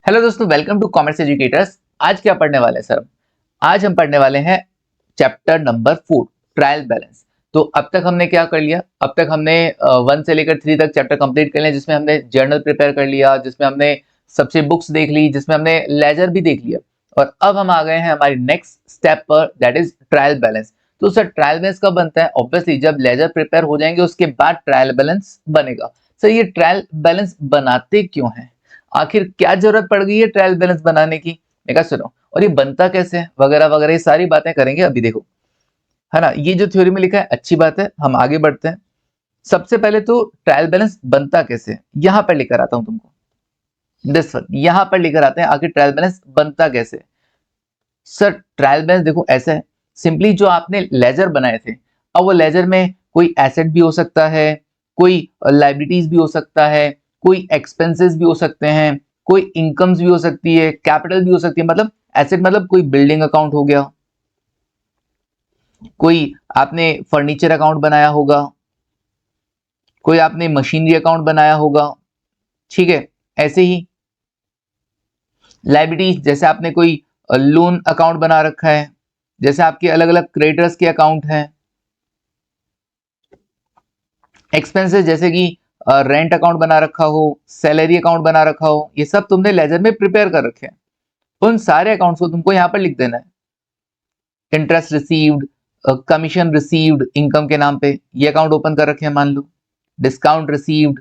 Hello दोस्तों, welcome to commerce educators. आज क्या पढ़ने वाले हैं सर? आज हम पढ़ने वाले हैं चैप्टर नंबर 4, ट्रायल बैलेंस। तो अब तक हमने क्या कर लिया? अब तक हमने 1 से लेकर 3 तक चैप्टर कंप्लीट कर लिया, जिसमें हमने जर्नल प्रिपेयर कर लिया, जिसमें हमने सबसे बुक्स देख ली, जिसमें हमने लेजर भी देख लिया। और अब हम आ गए हैं हमारी नेक्स्ट स्टेप पर, दैट इज ट्रायल बैलेंस। तो सर ट्रायल बैलेंस कब बनता है? ऑब्वियसली जब लेजर प्रिपेयर हो जाएंगे उसके बाद ट्रायल बैलेंस बनेगा। सर ये ट्रायल बैलेंस बनाते क्यों है? आखिर क्या जरूरत पड़ गई है ट्रायल बैलेंस बनाने की? मैं कहा सुनो, और ये बनता कैसे है वगैरह वगैरह, ये सारी बातें करेंगे अभी। देखो, है ना, ये जो थ्योरी में लिखा है अच्छी बात है, हम आगे बढ़ते हैं। सबसे पहले तो ट्रायल बैलेंस बनता कैसे है यहां पर लेकर आता हूं तुमको। दिस वन यहां पर लेकर आते हैं, आखिर ट्रायल बैलेंस बनता कैसे है। सर ट्रायल बैलेंस देखो ऐसा है, सिंपली जो आपने लेजर बनाए थे, अब वो लेजर में कोई एसेट भी हो सकता है, कोई लाइबिलिटीज भी हो सकता है, कोई एक्सपेंसेस भी हो सकते हैं, कोई इनकम्स भी हो सकती है, कैपिटल भी हो सकती है। मतलब एसेट मतलब कोई बिल्डिंग अकाउंट हो गया, कोई आपने फर्नीचर अकाउंट बनाया होगा, कोई आपने मशीनरी अकाउंट बनाया होगा, ठीक है। ऐसे ही लाइबिलिटीज, जैसे आपने कोई लोन अकाउंट बना रखा है, जैसे आपके अलग अलग क्रेडिटर्स के अकाउंट हैं। एक्सपेंसेस जैसे कि रेंट अकाउंट बना रखा हो, सैलरी अकाउंट बना रखा हो, ये सब तुमने लेजर में प्रिपेयर कर रखे हैं। उन सारे अकाउंट्स को तुमको यहाँ पर लिख देना है। Interest received, commission received income के नाम पे ये अकाउंट ओपन कर रखे हैं मान लो। डिस्काउंट रिसीव्ड,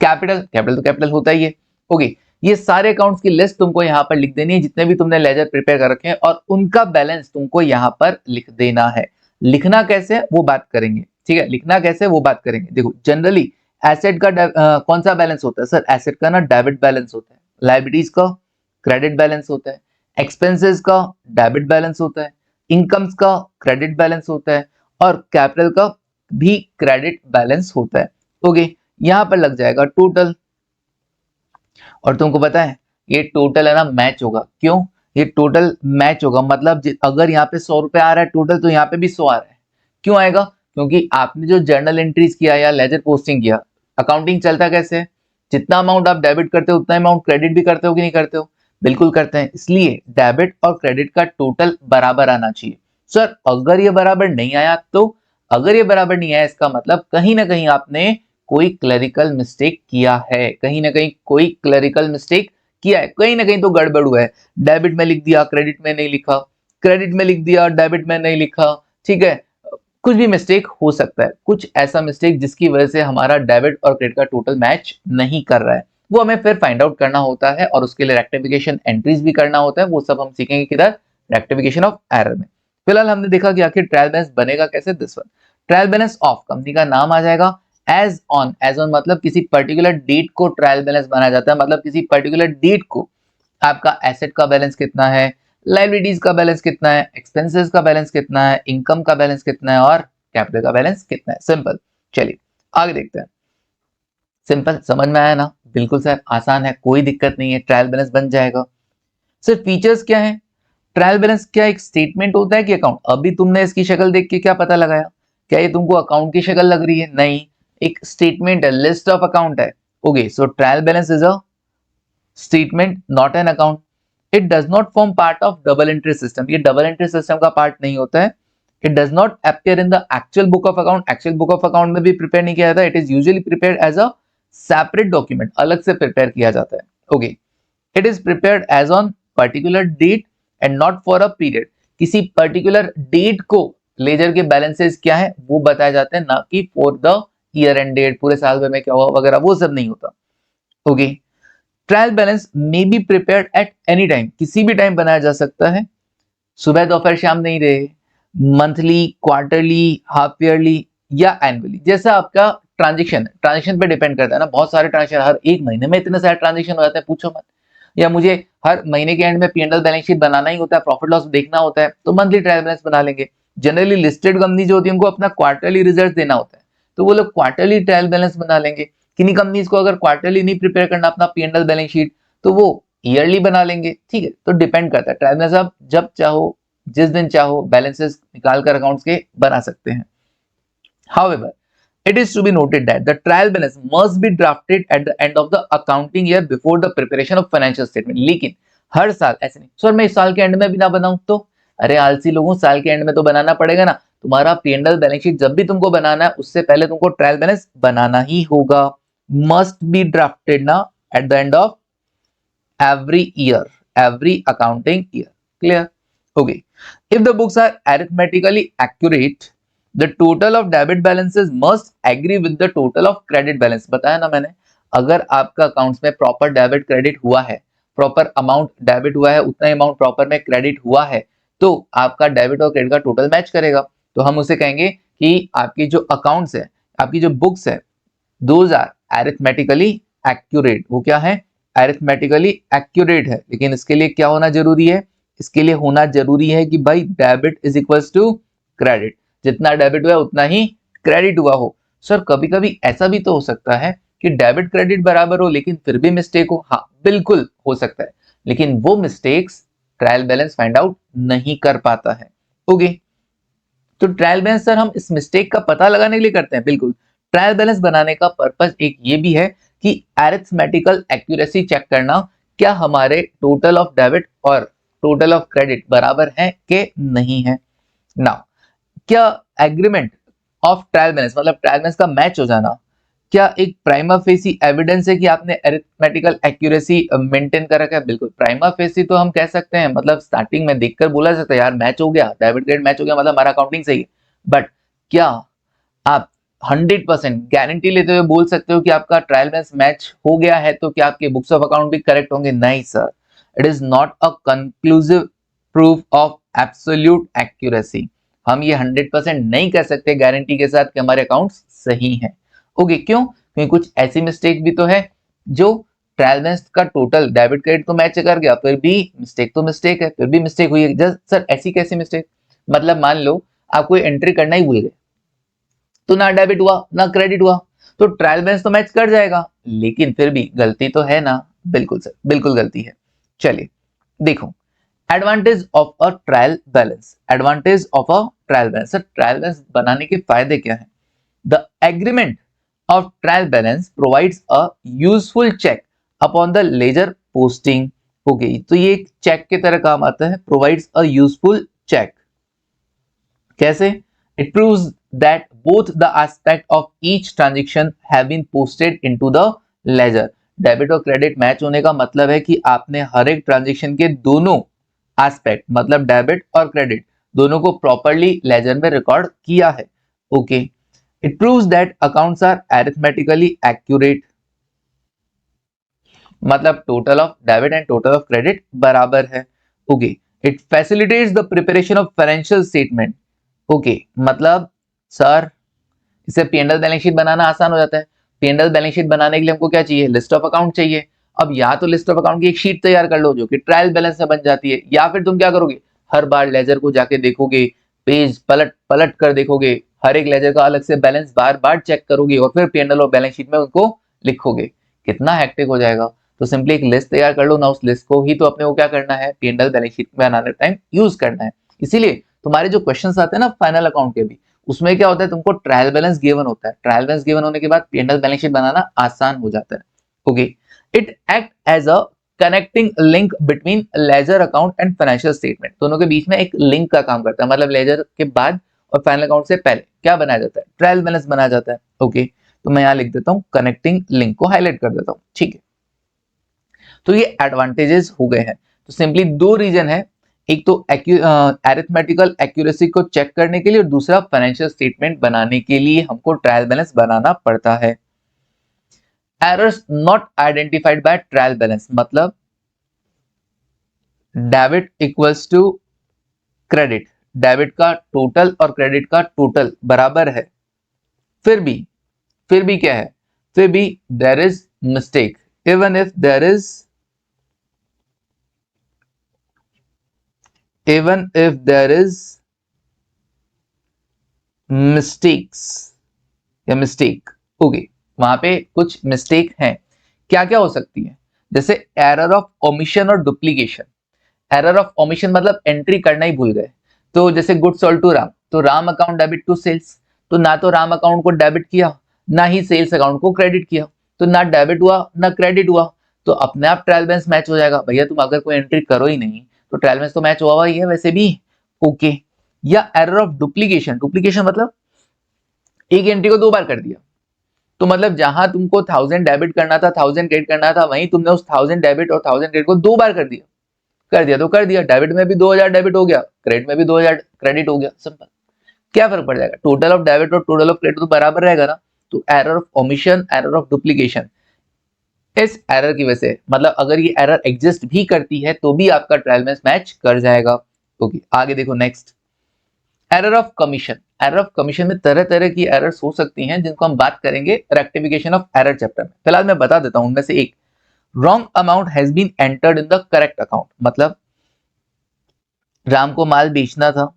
कैपिटल, कैपिटल तो कैपिटल होता ही है। ओके, ये सारे अकाउंट्स की लिस्ट तुमको यहाँ पर लिख देनी है, जितने भी तुमने लेजर प्रिपेयर कर रखे हैं, और उनका बैलेंस तुमको यहाँ पर लिख देना है। लिखना कैसे वो बात करेंगे, ठीक है। लिखना कैसे वो बात करेंगे। देखो जनरली एसेट का कौन सा बैलेंस होता है सर? एसेट का ना डेबिट बैलेंस होता है, लाइबिलिटीज का क्रेडिट बैलेंस होता है, एक्सपेंसेस का डेबिट बैलेंस होता है, इनकम्स का क्रेडिट बैलेंस होता है, और कैपिटल का भी क्रेडिट बैलेंस होता है। ओके, यहां पर लग जाएगा टोटल। और तुमको पता है ये टोटल है ना मैच होगा। क्यों? ये टोटल मैच होगा, मतलब अगर यहाँ पे 100 रुपए आ रहा है टोटल, तो यहाँ पे भी 100 आ रहा है। क्यों आएगा? क्योंकि आपने जो जर्नल एंट्रीज किया या लेजर पोस्टिंग किया, अकाउंटिंग चलता कैसे है? जितना अमाउंट आप डेबिट करते हो उतना अमाउंट क्रेडिट भी करते हो कि नहीं करते हो? बिल्कुल करते हैं। इसलिए डेबिट और क्रेडिट का टोटल बराबर आना चाहिए। सर अगर ये बराबर नहीं आया तो? अगर ये बराबर नहीं आया इसका मतलब कहीं ना कहीं आपने कोई क्लरिकल मिस्टेक किया है, कहीं ना कहीं कोई क्लरिकल मिस्टेक किया है, कहीं ना कहीं तो गड़बड़ हुआ है। डेबिट में लिख दिया क्रेडिट में नहीं लिखा, क्रेडिट में लिख दिया डेबिट में नहीं लिखा, ठीक है। कुछ भी मिस्टेक हो सकता है, कुछ ऐसा मिस्टेक जिसकी वजह से हमारा डेबिट और क्रेडिट का टोटल मैच नहीं कर रहा है, वो हमें फिर फाइंड आउट करना होता है, और उसके लिए रेक्टिफिकेशन एंट्रीज भी करना होता है। वो सब हम सीखेंगे किधर? रेक्टिफिकेशन ऑफ एरर में। फिलहाल हमने देखा कि आखिर ट्रायल बैलेंस बनेगा कैसे। This one, trial balance of, company का नाम आ जाएगा। एज ऑन, एज ऑन मतलब किसी पर्टिकुलर डेट को ट्रायल बैलेंस बनाया जाता है, मतलब किसी पर्टिकुलर डेट को आपका एसेट का बैलेंस कितना है, लाइबिलिटीज का बैलेंस कितना है, एक्सपेंसेस का बैलेंस कितना है, इनकम का बैलेंस कितना है, और कैपिटल का बैलेंस कितना है। सिंपल। चलिए आगे देखते हैं। सिंपल, समझ में आया ना? बिल्कुल सर, आसान है, कोई दिक्कत नहीं है, ट्रायल बैलेंस बन जाएगा। सर फीचर्स क्या है? ट्रायल बैलेंस क्या एक स्टेटमेंट होता है कि अकाउंट? अभी तुमने इसकी शक्ल देख के क्या पता लगाया? क्या ये तुमको अकाउंट की शक्ल लग रही है? नहीं, एक स्टेटमेंट है, लिस्ट ऑफ अकाउंट है। Okay, so trial balance is a statement, not an account. It does not form part of double entry system, ये डबल एंट्री सिस्टम का पार्ट नहीं होता है। It does not appear in the actual book of account, actual book of account में भी prepare नहीं किया जाता। It is usually prepared as a separate document, अलग से प्रिपेयर किया जाता है। Okay, it is prepared as on particular date and not for a period. किसी पर्टिकुलर डेट को लेजर के बैलेंसेस क्या है वो बताए जाते हैं, ना कि for the year end date, पूरे साल भर में क्या हुआ वगैरह, वो सब नहीं होता। Okay, trial balance may be prepared at any time, किसी भी टाइम बनाया जा सकता है। सुबह दोपहर शाम नहीं रहे, मंथली, क्वार्टरली, हाफ ईयरली या एनुअली, जैसा आपका ट्रांजेक्शन है। ट्रांजेक्शन पे डिपेंड करता है ना, बहुत सारे ट्रांजेक्शन, हर एक महीने में इतने सारे ट्रांजेक्शन हो जाते हैं पूछो मत। या मुझे हर महीने के एंड में P&L बैलेंस शीट बनाना ही होता है, प्रॉफिट लॉस देखना होता है, तो मंथली ट्रायल बैलेंस बना लेंगे। जनरली लिस्टेड कंपनी जो होती है उनको अपना क्वार्टरली रिजल्ट देना होता है, तो वो लोग क्वार्टरली ट्रायल बैलेंस बना लेंगे। किन्हीं कंपनीज को अगर क्वार्टरली नहीं प्रिपेयर करना अपना P&L बैलेंस शीट, तो वो ईयरली बना लेंगे, ठीक है। तो डिपेंड करता है, ट्रायल बैलेंस आप जब चाहो, जिस दिन चाहो, बैलेंसेस निकाल कर अकाउंट्स के बना सकते हैं। However, It is to be noted that the trial balance must be drafted at the end of the accounting year before the preparation of financial statement. लेकिन हर साल ऐसे नहीं, सर मैं इस साल के एंड में भी ना बनाऊं तो, अरे आलसी लोगों, साल के एंड में तो बनाना पड़ेगा ना। तुम्हारा P&L बैलेंस शीट जब भी तुमको बनाना है उससे पहले तुमको ट्रायल बैलेंस बनाना ही होगा। मस्ट बी ड्राफ्टेड ना at the end of every year, every accounting year. Clear? Okay. If the books are arithmetically accurate, the total of debit balances must agree with the total of credit balance. बताया ना मैंने, अगर आपका accounts में proper debit credit हुआ है, proper amount debit हुआ है, उतना अमाउंट प्रॉपर में क्रेडिट हुआ है, तो आपका डेबिट और क्रेडिट का टोटल मैच करेगा। तो हम उसे कहेंगे कि आपकी जो अकाउंट्स है, आपकी जो बुक्स है, दोज आर अरिथमेटिकली एक्यूरेट। वो क्या है? अरिथमेटिकली एक्यूरेट है। लेकिन इसके लिए क्या होना जरूरी है? इसके लिए होना जरूरी है कि भाई debit is equals to credit, जितना डेबिट हुआ उतना ही क्रेडिट हुआ हो। सर कभी कभी ऐसा भी तो हो सकता है कि डेबिट क्रेडिट बराबर हो लेकिन फिर भी मिस्टेक हो। हाँ बिल्कुल हो सकता है, लेकिन वो mistakes trial balance find out नहीं कर पाता है। ओके, तो ट्रायल बैलेंस सर हम इस मिस्टेक का पता लगाने के लिए करते हैं, बिल्कुल। ट्रायल बैलेंस बनाने का पर्पस एक ये भी है कि अरिथमेटिकल एक्यूरेसी चेक करना, क्या हमारे टोटल ऑफ डेबिट और टोटल ऑफ क्रेडिट बराबर है कि नहीं है। नाउ क्या एग्रीमेंट ऑफ ट्रायल बैलेंस मतलब ट्रायल बैलेंस का मैच हो जाना, क्या एक प्राइमा फेसी एविडेंस है कि आपने अरिथमेटिकल एक्यूरेसी मेंटेन कर रखा है? बिल्कुल, प्राइमा फेसी तो हम कह सकते हैं, मतलब स्टार्टिंग में देखकर बोला सकता है यार मैच हो गया, डेबिट क्रेडिट मैच हो गया, मतलब हमारा अकाउंटिंग सही है। बट क्या आप 100% गारंटी लेते हुए बोल सकते हो कि आपका ट्रायल बैलेंस मैच हो गया है तो क्या आपके बुक्स ऑफ अकाउंट भी करेक्ट होंगे? नहीं sir, it is not a conclusive proof of absolute accuracy. हम ये 100% नहीं कह सकते गारंटी के साथ कि हमारे अकाउंट्स सही हैं। ओके, क्यों? क्योंकि कुछ ऐसी मिस्टेक भी तो है जो ट्रायल बैलेंस का टोटल डेबिट क्रेडिट तो मैच कर गया, फिर भी मिस्टेक तो मिस्टेक है, फिर भी मिस्टेक हुई है। जस्ट सर ऐसी कैसी मिस्टेक? मतलब मान लो आप कोई एंट्री करना ही भूल गए, तो ना डेबिट हुआ ना क्रेडिट हुआ, तो ट्रायल बैलेंस तो मैच कर जाएगा, लेकिन फिर भी गलती तो है ना। बिल्कुल सर, बिल्कुल गलती है। चलिए देखो, advantage of a trial balance, advantage of a trial balance. Sir trial balance बनाने के फायदे क्या है? The agreement of trial balance provides a useful check upon the ledger posting. Okay, तो ये एक चेक की तरह काम आता है, provides a useful check। कैसे? It proves that both the aspect of each transaction have been posted into the ledger। Debit और क्रेडिट मैच होने का मतलब है कि आपने हर एक ट्रांजेक्शन के दोनों एस्पेक्ट मतलब डेबिट और क्रेडिट दोनों को प्रॉपरली लेजर में रिकॉर्ड किया है। Okay, it proves that accounts are arithmetically accurate, मतलब total of debit and total of credit बराबर है। Okay, it facilitates the preparation of financial statement. Okay, मतलब सर इससे P&L बैलेंस शीट बनाना आसान हो जाता है। P&L बैलेंस शीट बनाने के लिए हमको क्या चाहिए? लिस्ट ऑफ अकाउंट चाहिए। अब या तो लिस्ट ऑफ अकाउंट की एक शीट तैयार कर लो जो कि ट्रायल बैलेंस से बन जाती है, या फिर तुम क्या करोगे, हर बार लेजर को जाके देखोगे, पेज पलट पलट कर देखोगे, हर एक लेजर का अलग से बैलेंस बार बार चेक करोगे और फिर P&L और बैलेंस शीट में उनको लिखोगे। कितना हेक्टिक हो जाएगा। तो सिंपली एक लिस्ट तैयार कर लो ना, उस लिस्ट को ही तो अपने को क्या करना है, P&L बैलेंस शीट में बनाने टाइम यूज करना है। इसीलिए तुम्हारे जो क्वेश्चंस आते हैं ना फाइनल अकाउंट के भी, उसमें क्या होता है, तुमको ट्रायल बैलेंस गिवन होता है। ट्रायल बैलेंस गिवन होने के बाद P&L बैलेंस शीट बनाना आसान हो जाता है। Okay, it act as a connecting link between ledger account and financial statement. दोनों के बीच में एक लिंक का काम करता है, मतलब लेजर के बाद और फाइनल अकाउंट से पहले क्या बनाया जाता है? ट्रायल बैलेंस बनाया जाता है। ओके, तो मैं यहां लिख देता हूं, कनेक्टिंग लिंक को हाईलाइट कर देता हूं। ठीक है, तो ये एडवांटेजेस हो गए हैं। तो सिंपली दो रीजन है, एक तो अरिथमेटिकल एक्यूरेसी को चेक करने के लिए और दूसरा फाइनेंशियल स्टेटमेंट बनाने के लिए हमको ट्रायल बैलेंस बनाना पड़ता है। Errors not identified by trial balance, मतलब debit equals to credit, debit का टोटल और क्रेडिट का टोटल बराबर है, फिर भी क्या है, फिर भी there is mistake, even if there is mistakes या मिस्टेक। ओके, वहां पे कुछ मिस्टेक हैं। क्या क्या हो सकती है? जैसे एरर ऑफ ओमिशन और डुप्लीकेशन। एरर ऑफ ओमिशन मतलब एंट्री करना ही भूल गए। तो जैसे गुड सोल्ड टू राम, तो Ram account debit to sales, तो ना तो राम अकाउंट को डेबिट किया, ना ही सेल्स अकाउंट को क्रेडिट किया, तो ना डेबिट हुआ ना क्रेडिट हुआ, तो अपने आप ट्रायल बैलेंस मैच हो जाएगा। भैया तुम अगर कोई एंट्री करो ही नहीं तो ट्रायल बैलेंस तो मैच हुआ ही है वैसे भी। ओके। या एरर ऑफ डुप्लीकेशन, डुप्लीकेशन मतलब एक एंट्री को 2 बार कर दिया, तो मतलब जहां तुमको 1000 डेबिट करना था 1000 क्रेडिट करना था, वहीं तुमने उस 1000 डेबिट और 1000 क्रेडिट को 2 बार कर दिया। कर दिया तो कर दिया, डेबिट में भी 2000 डेबिट हो गया, क्रेडिट में भी 2000 क्रेडिट हो गया, सिंपल। क्या फर्क पड़ जाएगा, टोटल ऑफ डेबिट और टोटल ऑफ क्रेडिट तो बराबर रहेगा ना। तो error of omission, error of duplication, इस एरर की वजह से, मतलब अगर ये एरर एग्जिस्ट भी करती है तो भी आपका ट्रायल बैलेंस मैच कर जाएगा। ओके, आगे देखो next, error of commission. Error of commission में तरह तरह की एरर्स हो सकती हैं जिनको हम बात करेंगे रेक्टिफिकेशन ऑफ एरर चैप्टर में। फिलहाल मैं बता देता हूं उनमें से एक, wrong amount has been entered in the correct account. मतलब राम को माल बेचना था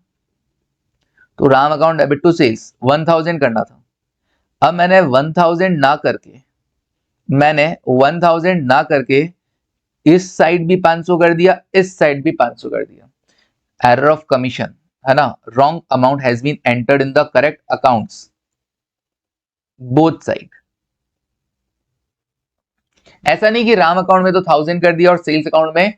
तो Ram account debit to sales 1000 करना था, अब मैंने 1000 ना करके इस साइड भी 500 कर दिया, इस साइड भी 500 कर दिया। एरर ऑफ कमीशन है ना, wrong amount has been entered in the correct accounts both side. ऐसा नहीं कि राम अकाउंट में तो 1000 कर दिया और सेल्स अकाउंट में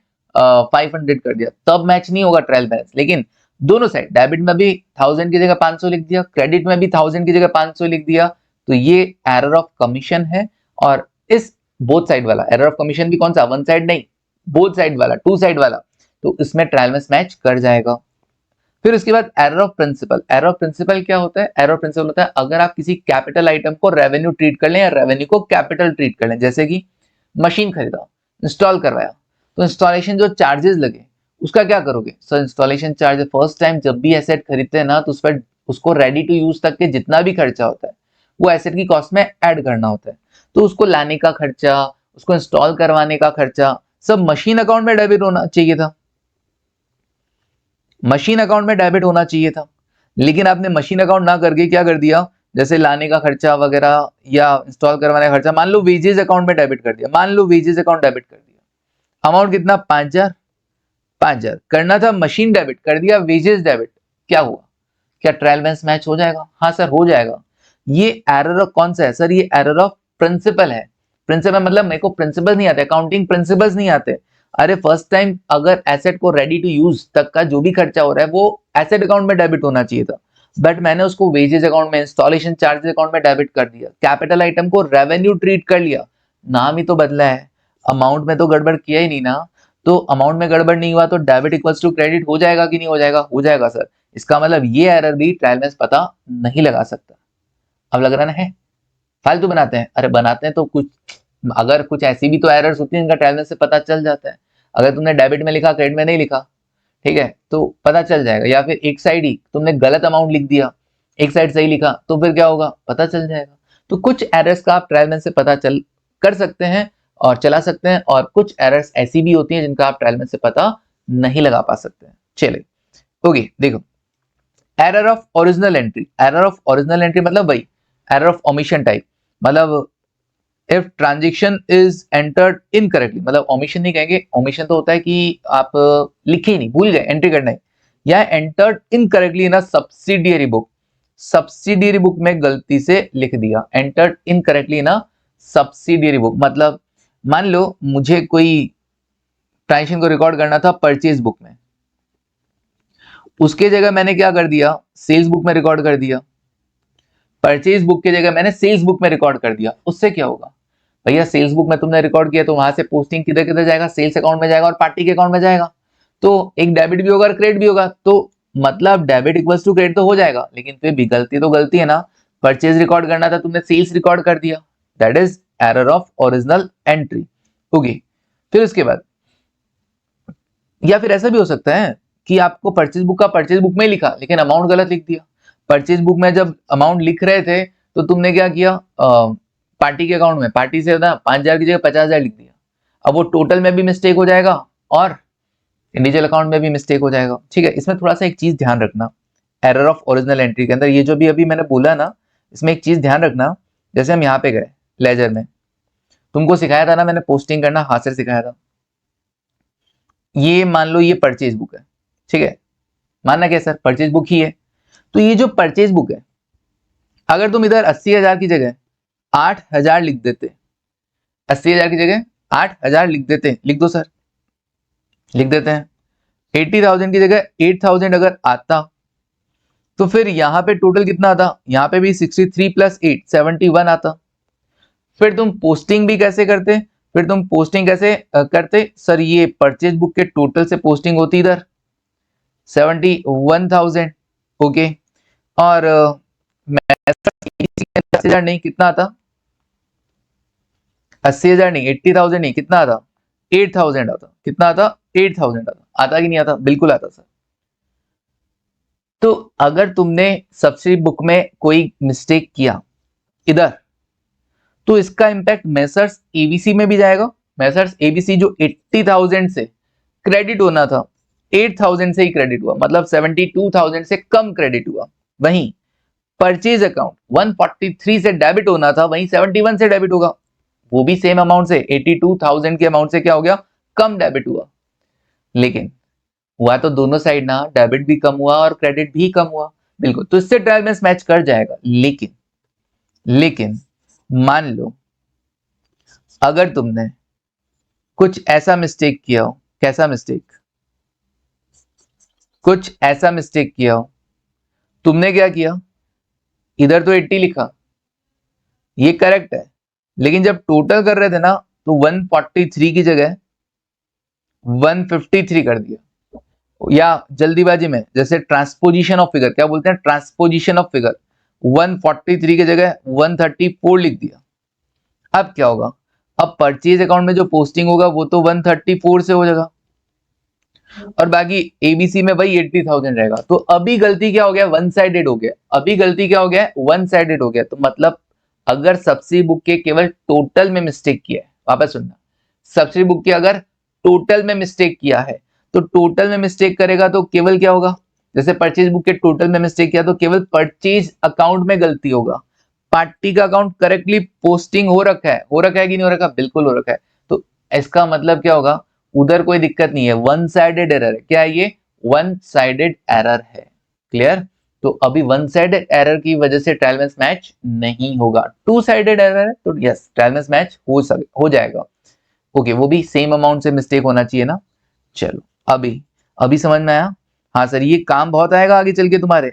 500 कर दिया, तब मैच नहीं होगा ट्रायल बैलेंस। लेकिन दोनों साइड, डेबिट में भी 1000 की जगह 500 लिख दिया, क्रेडिट में भी 1000 की जगह 500 लिख दिया, तो ये एरर ऑफ कमीशन है। और इस बोथ साइड वाला एरर ऑफ कमीशन भी कौन सा, वन साइड नहीं, बोथ साइड वाला, टू साइड वाला, तो इसमें ट्रायल बैलेंस मैच कर जाएगा। फिर उसके बाद error of principle. Error of principle क्या होता है, एरर ऑफ प्रिंसिपल होता है अगर आप किसी कैपिटल आइटम को रेवेन्यू ट्रीट कर लें या रेवेन्यू को कैपिटल ट्रीट कर लें। जैसे कि मशीन खरीदा, इंस्टॉल करवाया, तो इंस्टॉलेशन जो चार्जेस लगे उसका क्या करोगे। Sir installation charge first time जब भी एसेट खरीदते हैं ना, तो उस पर उसको रेडी टू यूज तक के जितना भी खर्चा होता है वो एसेट की कॉस्ट में ऐड करना होता है। तो उसको लाने का खर्चा, उसको इंस्टॉल करवाने का खर्चा सब मशीन अकाउंट में डेबिट होना चाहिए था, मशीन अकाउंट में डेबिट होना चाहिए था। लेकिन आपने मशीन अकाउंट ना करके क्या कर दिया, जैसे लाने का खर्चा वगैरह या इंस्टॉल करवाने का खर्चा, मान लो वेजेस अकाउंट में डेबिट कर दिया, मान लो वेजेस अकाउंट डेबिट कर दिया, अमाउंट कितना 5000 करना था, मशीन डेबिट कर दिया, वेजेस डेबिट, क्या हुआ, क्या ट्रायल बैलेंस मैच हो जाएगा। हाँ सर हो जाएगा। ये एरर कौन सा है सर, ये एरर ऑफ प्रिंसिपल है। प्रिंसिपल मतलब मेरे को प्रिंसिपल नहीं आते, अकाउंटिंग प्रिंसिपल्स नहीं आते। अरे फर्स्ट टाइम अगर एसेट को रेडी टू यूज तक का जो भी खर्चा हो रहा है वो एसेट अकाउंट में डेबिट होना चाहिए था, बट मैंने उसको वेजेस अकाउंट में, इंस्टॉलेशन चार्जेस अकाउंट में डेबिट कर दिया, कैपिटल आइटम को रेवेन्यू ट्रीट कर लिया, नाम ही तो बदला है, अमाउंट में तो गड़बड़ किया ही नहीं ना। तो अमाउंट में गड़बड़ नहीं हुआ तो डेबिट इक्वल्स टू क्रेडिट हो जाएगा कि नहीं हो जाएगा, हो जाएगा सर। इसका मतलब ये एरर भी ट्रायल बैलेंस पता नहीं लगा सकता। अब लग रहा है फालतू बनाते हैं, अरे बनाते हैं तो कुछ, अगर कुछ ऐसी भी तो एरर्स होती है जिनका ट्रायल बैलेंस से पता चल जाता है। अगर तुमने डेबिट में लिखा क्रेडिट में नहीं लिखा, ठीक है, तो पता चल जाएगा। या फिर एक साइड ही तुमने गलत अमाउंट लिख दिया, एक साइड सही लिखा, तो फिर क्या होगा, पता चल जाएगा। तो कुछ एरर्स का आप ट्रायल बैलेंस से पता चल कर सकते हैं और चला सकते हैं, और कुछ एरर्स ऐसी भी होती हैं जिनका आप ट्रायल बैलेंस से पता नहीं लगा पा सकते हैं। चलिए ओके देखो, error of original entry. Error of original entry मतलब वही एरर ऑफ ओमिशन टाइप, मतलब if transaction is entered incorrectly, मतलब ओमिशन नहीं कहेंगे, ओमिशन तो होता है कि आप लिखे ही नहीं, भूल गए एंट्री करना है, या एंटर्ड इनकरेक्टली इन अ सब्सिडियरी बुक, सब्सिडियरी बुक में गलती से लिख दिया, एंटर्ड इनकरेक्टली इन अ सब्सिडियरी बुक। मतलब मान लो मुझे कोई ट्रांजेक्शन को रिकॉर्ड करना था परचेज बुक में, उसके जगह मैंने क्या कर दिया, सेल्स बुक में रिकॉर्ड कर दिया, परचेज बुक की जगह मैंने सेल्स बुक में रिकॉर्ड कर दिया। उससे क्या होगा भैया, सेल्स बुक में तुमने रिकॉर्ड किया तो वहां से पोस्टिंग किधर किधर जाएगा, सेल्स अकाउंट में जाएगा और पार्टी के अकाउंट में जाएगा, तो एक डेबिट भी होगा और क्रेडिट भी होगा, तो मतलब डेबिट इक्वल्स टू क्रेडिट तो हो जाएगा, लेकिन फिर भी गलती तो गलती है ना, परचेज रिकॉर्ड करना था तुमने सेल्स रिकॉर्ड कर दिया, that is error of original entry. Okay, फिर उसके बाद या फिर ऐसा भी हो सकता है कि आपको परचेज बुक का परचेज बुक में लिखा लेकिन अमाउंट गलत लिख दिया। परचेज बुक में जब अमाउंट लिख रहे थे तो तुमने क्या किया, पार्टी के अकाउंट में पार्टी से ना 5000 की जगह 50000 लिख दिया। अब वो टोटल में भी मिस्टेक हो जाएगा और इंडिविजुअल अकाउंट में भी मिस्टेक हो जाएगा। ठीक है, इसमें थोड़ा सा एक चीज ध्यान रखना, एरर ऑफ ओरिजिनल एंट्री के अंदर ये जो भी अभी मैंने बोला ना, इसमें एक चीज ध्यान रखना। जैसे हम यहाँ पे गए लेजर में, तुमको सिखाया था ना मैंने पोस्टिंग करना, हाथ से सिखाया था। ये मान लो ये परचेज बुक है, ठीक है, मानना क्या सर परचेज बुक ही है, तो ये जो परचेज बुक है अगर तुम इधर 80,000 की जगह 8,000 लिख देते, 80,000 की जगह 8,000 लिख देते, लिख दो सर, लिख देते हैं। 80,000 की जगह 8,000 अगर आता तो फिर यहां पे टोटल कितना आता, यहां पे भी 63 प्लस 8 71 आता। फिर तुम पोस्टिंग भी कैसे करते, फिर तुम पोस्टिंग कैसे करते सर, ये परचेज बुक के टोटल से पोस्टिंग होती इधर 71,000, ओके। और 80,000 नहीं, कितना आता, 80,000 नहीं, 80,000 नहीं, कितना आता, 8,000 आता। कितना आता, 8,000 आता। आता कि नहीं आता, बिल्कुल आता सर। तो अगर तुमने सब्सिडी बुक में कोई मिस्टेक किया इधर, तो इसका इंपैक्ट मेसर्स एबीसी में भी जाएगा। मेसर्स एबीसी जो 80,000 से क्रेडिट होना था 8,000 से ही क्रेडिट हुआ, मतलब 72,000 से कम क्रेडिट हुआ। वहीं परचेज अकाउंट 143 से डेबिट होना था, वहीं 71 से डेबिट होगा, वो भी सेम अमाउंट से 82,000 के अमाउंट से क्या हो गया, कम डेबिट हुआ। लेकिन हुआ तो दोनों साइड ना, डेबिट भी कम हुआ और क्रेडिट भी कम हुआ, बिल्कुल। तो इससे ट्रायल बैलेंस मैच कर जाएगा। लेकिन मान लो अगर तुमने कुछ ऐसा मिस्टेक किया हो, कैसा मिस्टेक, कुछ ऐसा मिस्टेक किया हो, तुमने क्या किया, इधर तो 80 लिखा, ये करेक्ट है, लेकिन जब टोटल कर रहे थे ना तो 143 की जगह 153 कर दिया, या जल्दीबाजी में जैसे ट्रांसपोजिशन ऑफ फिगर, क्या बोलते हैं, ट्रांसपोजिशन ऑफ फिगर, 143 की जगह 134 लिख दिया। अब क्या होगा, अब परचेज अकाउंट में जो पोस्टिंग होगा वो तो 134 से हो जाएगा, और बाकी एबीसी में भाई 80,000 रहेगा। तो अभी गलती क्या हो गया, वन साइडेड हो गया। अभी गलती क्या हो गया, वन साइडेड हो गया। तो मतलब अगर सब्सिडी बुक के केवल टोटल में मिस्टेक किया है, वापस सुनना, सब्सिडी बुक के अगर टोटल में मिस्टेक किया है, तो टोटल में मिस्टेक करेगा तो केवल क्या होगा, जैसे परचेज बुक के टोटल में मिस्टेक किया तो केवल परचेज अकाउंट में गलती होगा। पार्टी का अकाउंट करेक्टली पोस्टिंग हो रखा है, हो रखा है कि नहीं हो रखा, बिल्कुल हो रखा है। तो इसका मतलब क्या होगा, उधर कोई दिक्कत नहीं है, वन साइडेड एरर है। क्या है ये, वन साइडेड एरर है। क्लियर। तो अभी वन साइडेड एरर की वजह से ट्रायल बैलेंस मैच नहीं होगा। टू साइडेड एरर है तो यस ट्रायल बैलेंस मैच हो जाएगा। ओके, वो भी सेम अमाउंट से मिस्टेक होना चाहिए ना। चलो अभी अभी समझ में आया। हाँ सर, ये काम बहुत आएगा आगे चल के तुम्हारे,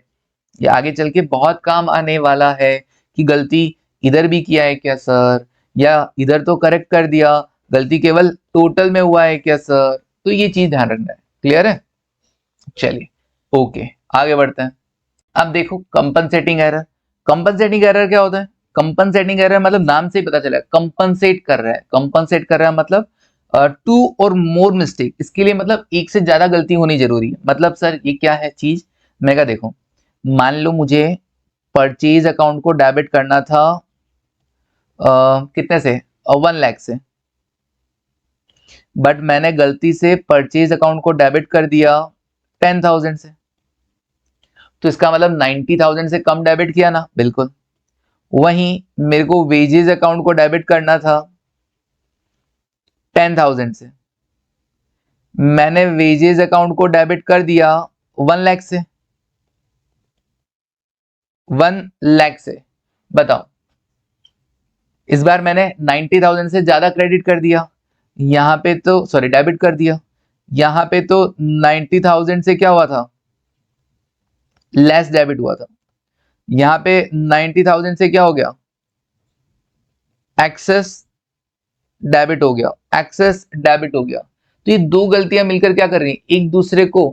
ये आगे चल के बहुत काम आने वाला है कि गलती इधर भी किया है क्या सर, या इधर तो करेक्ट कर दिया, गलती केवल टोटल में हुआ है क्या सर। तो ये चीज ध्यान रखना है। क्लियर है, चलिए ओके आगे बढ़ते हैं। अब देखो कंपनसेटिंग एरर। कंपनसेटिंग एरर क्या होता है, कंपनसेटिंग एरर मतलब नाम से ही पता चला, कंपनसेट कर रहा है। कंपनसेट कर रहा है मतलब टू और मोर मिस्टेक, इसके लिए मतलब एक से ज्यादा गलती होनी जरूरी है। मतलब सर ये क्या है चीज, मैं क्या देखो, मान लो मुझे परचेज अकाउंट को डेबिट करना था कितने से, 1 लाख से, बट मैंने गलती से परचेज अकाउंट को डेबिट कर दिया 10,000 से। तो इसका मतलब 90,000 से कम डेबिट किया ना, बिल्कुल। वहीं मेरे को वेजेस अकाउंट को डेबिट करना था 10,000 से, मैंने वेजेस अकाउंट को डेबिट कर दिया 1 लाख से, 1 लाख से। बताओ, इस बार मैंने 90,000 से ज्यादा क्रेडिट कर दिया, यहां पे तो सॉरी डेबिट कर दिया, यहां पे तो 90,000 से क्या हुआ था, लेस डेबिट हुआ था। यहां पे 90,000 से क्या हो गया, एक्सेस डेबिट हो गया, एक्सेस डेबिट हो गया। तो ये दो गलतियां मिलकर क्या कर रही है, एक दूसरे को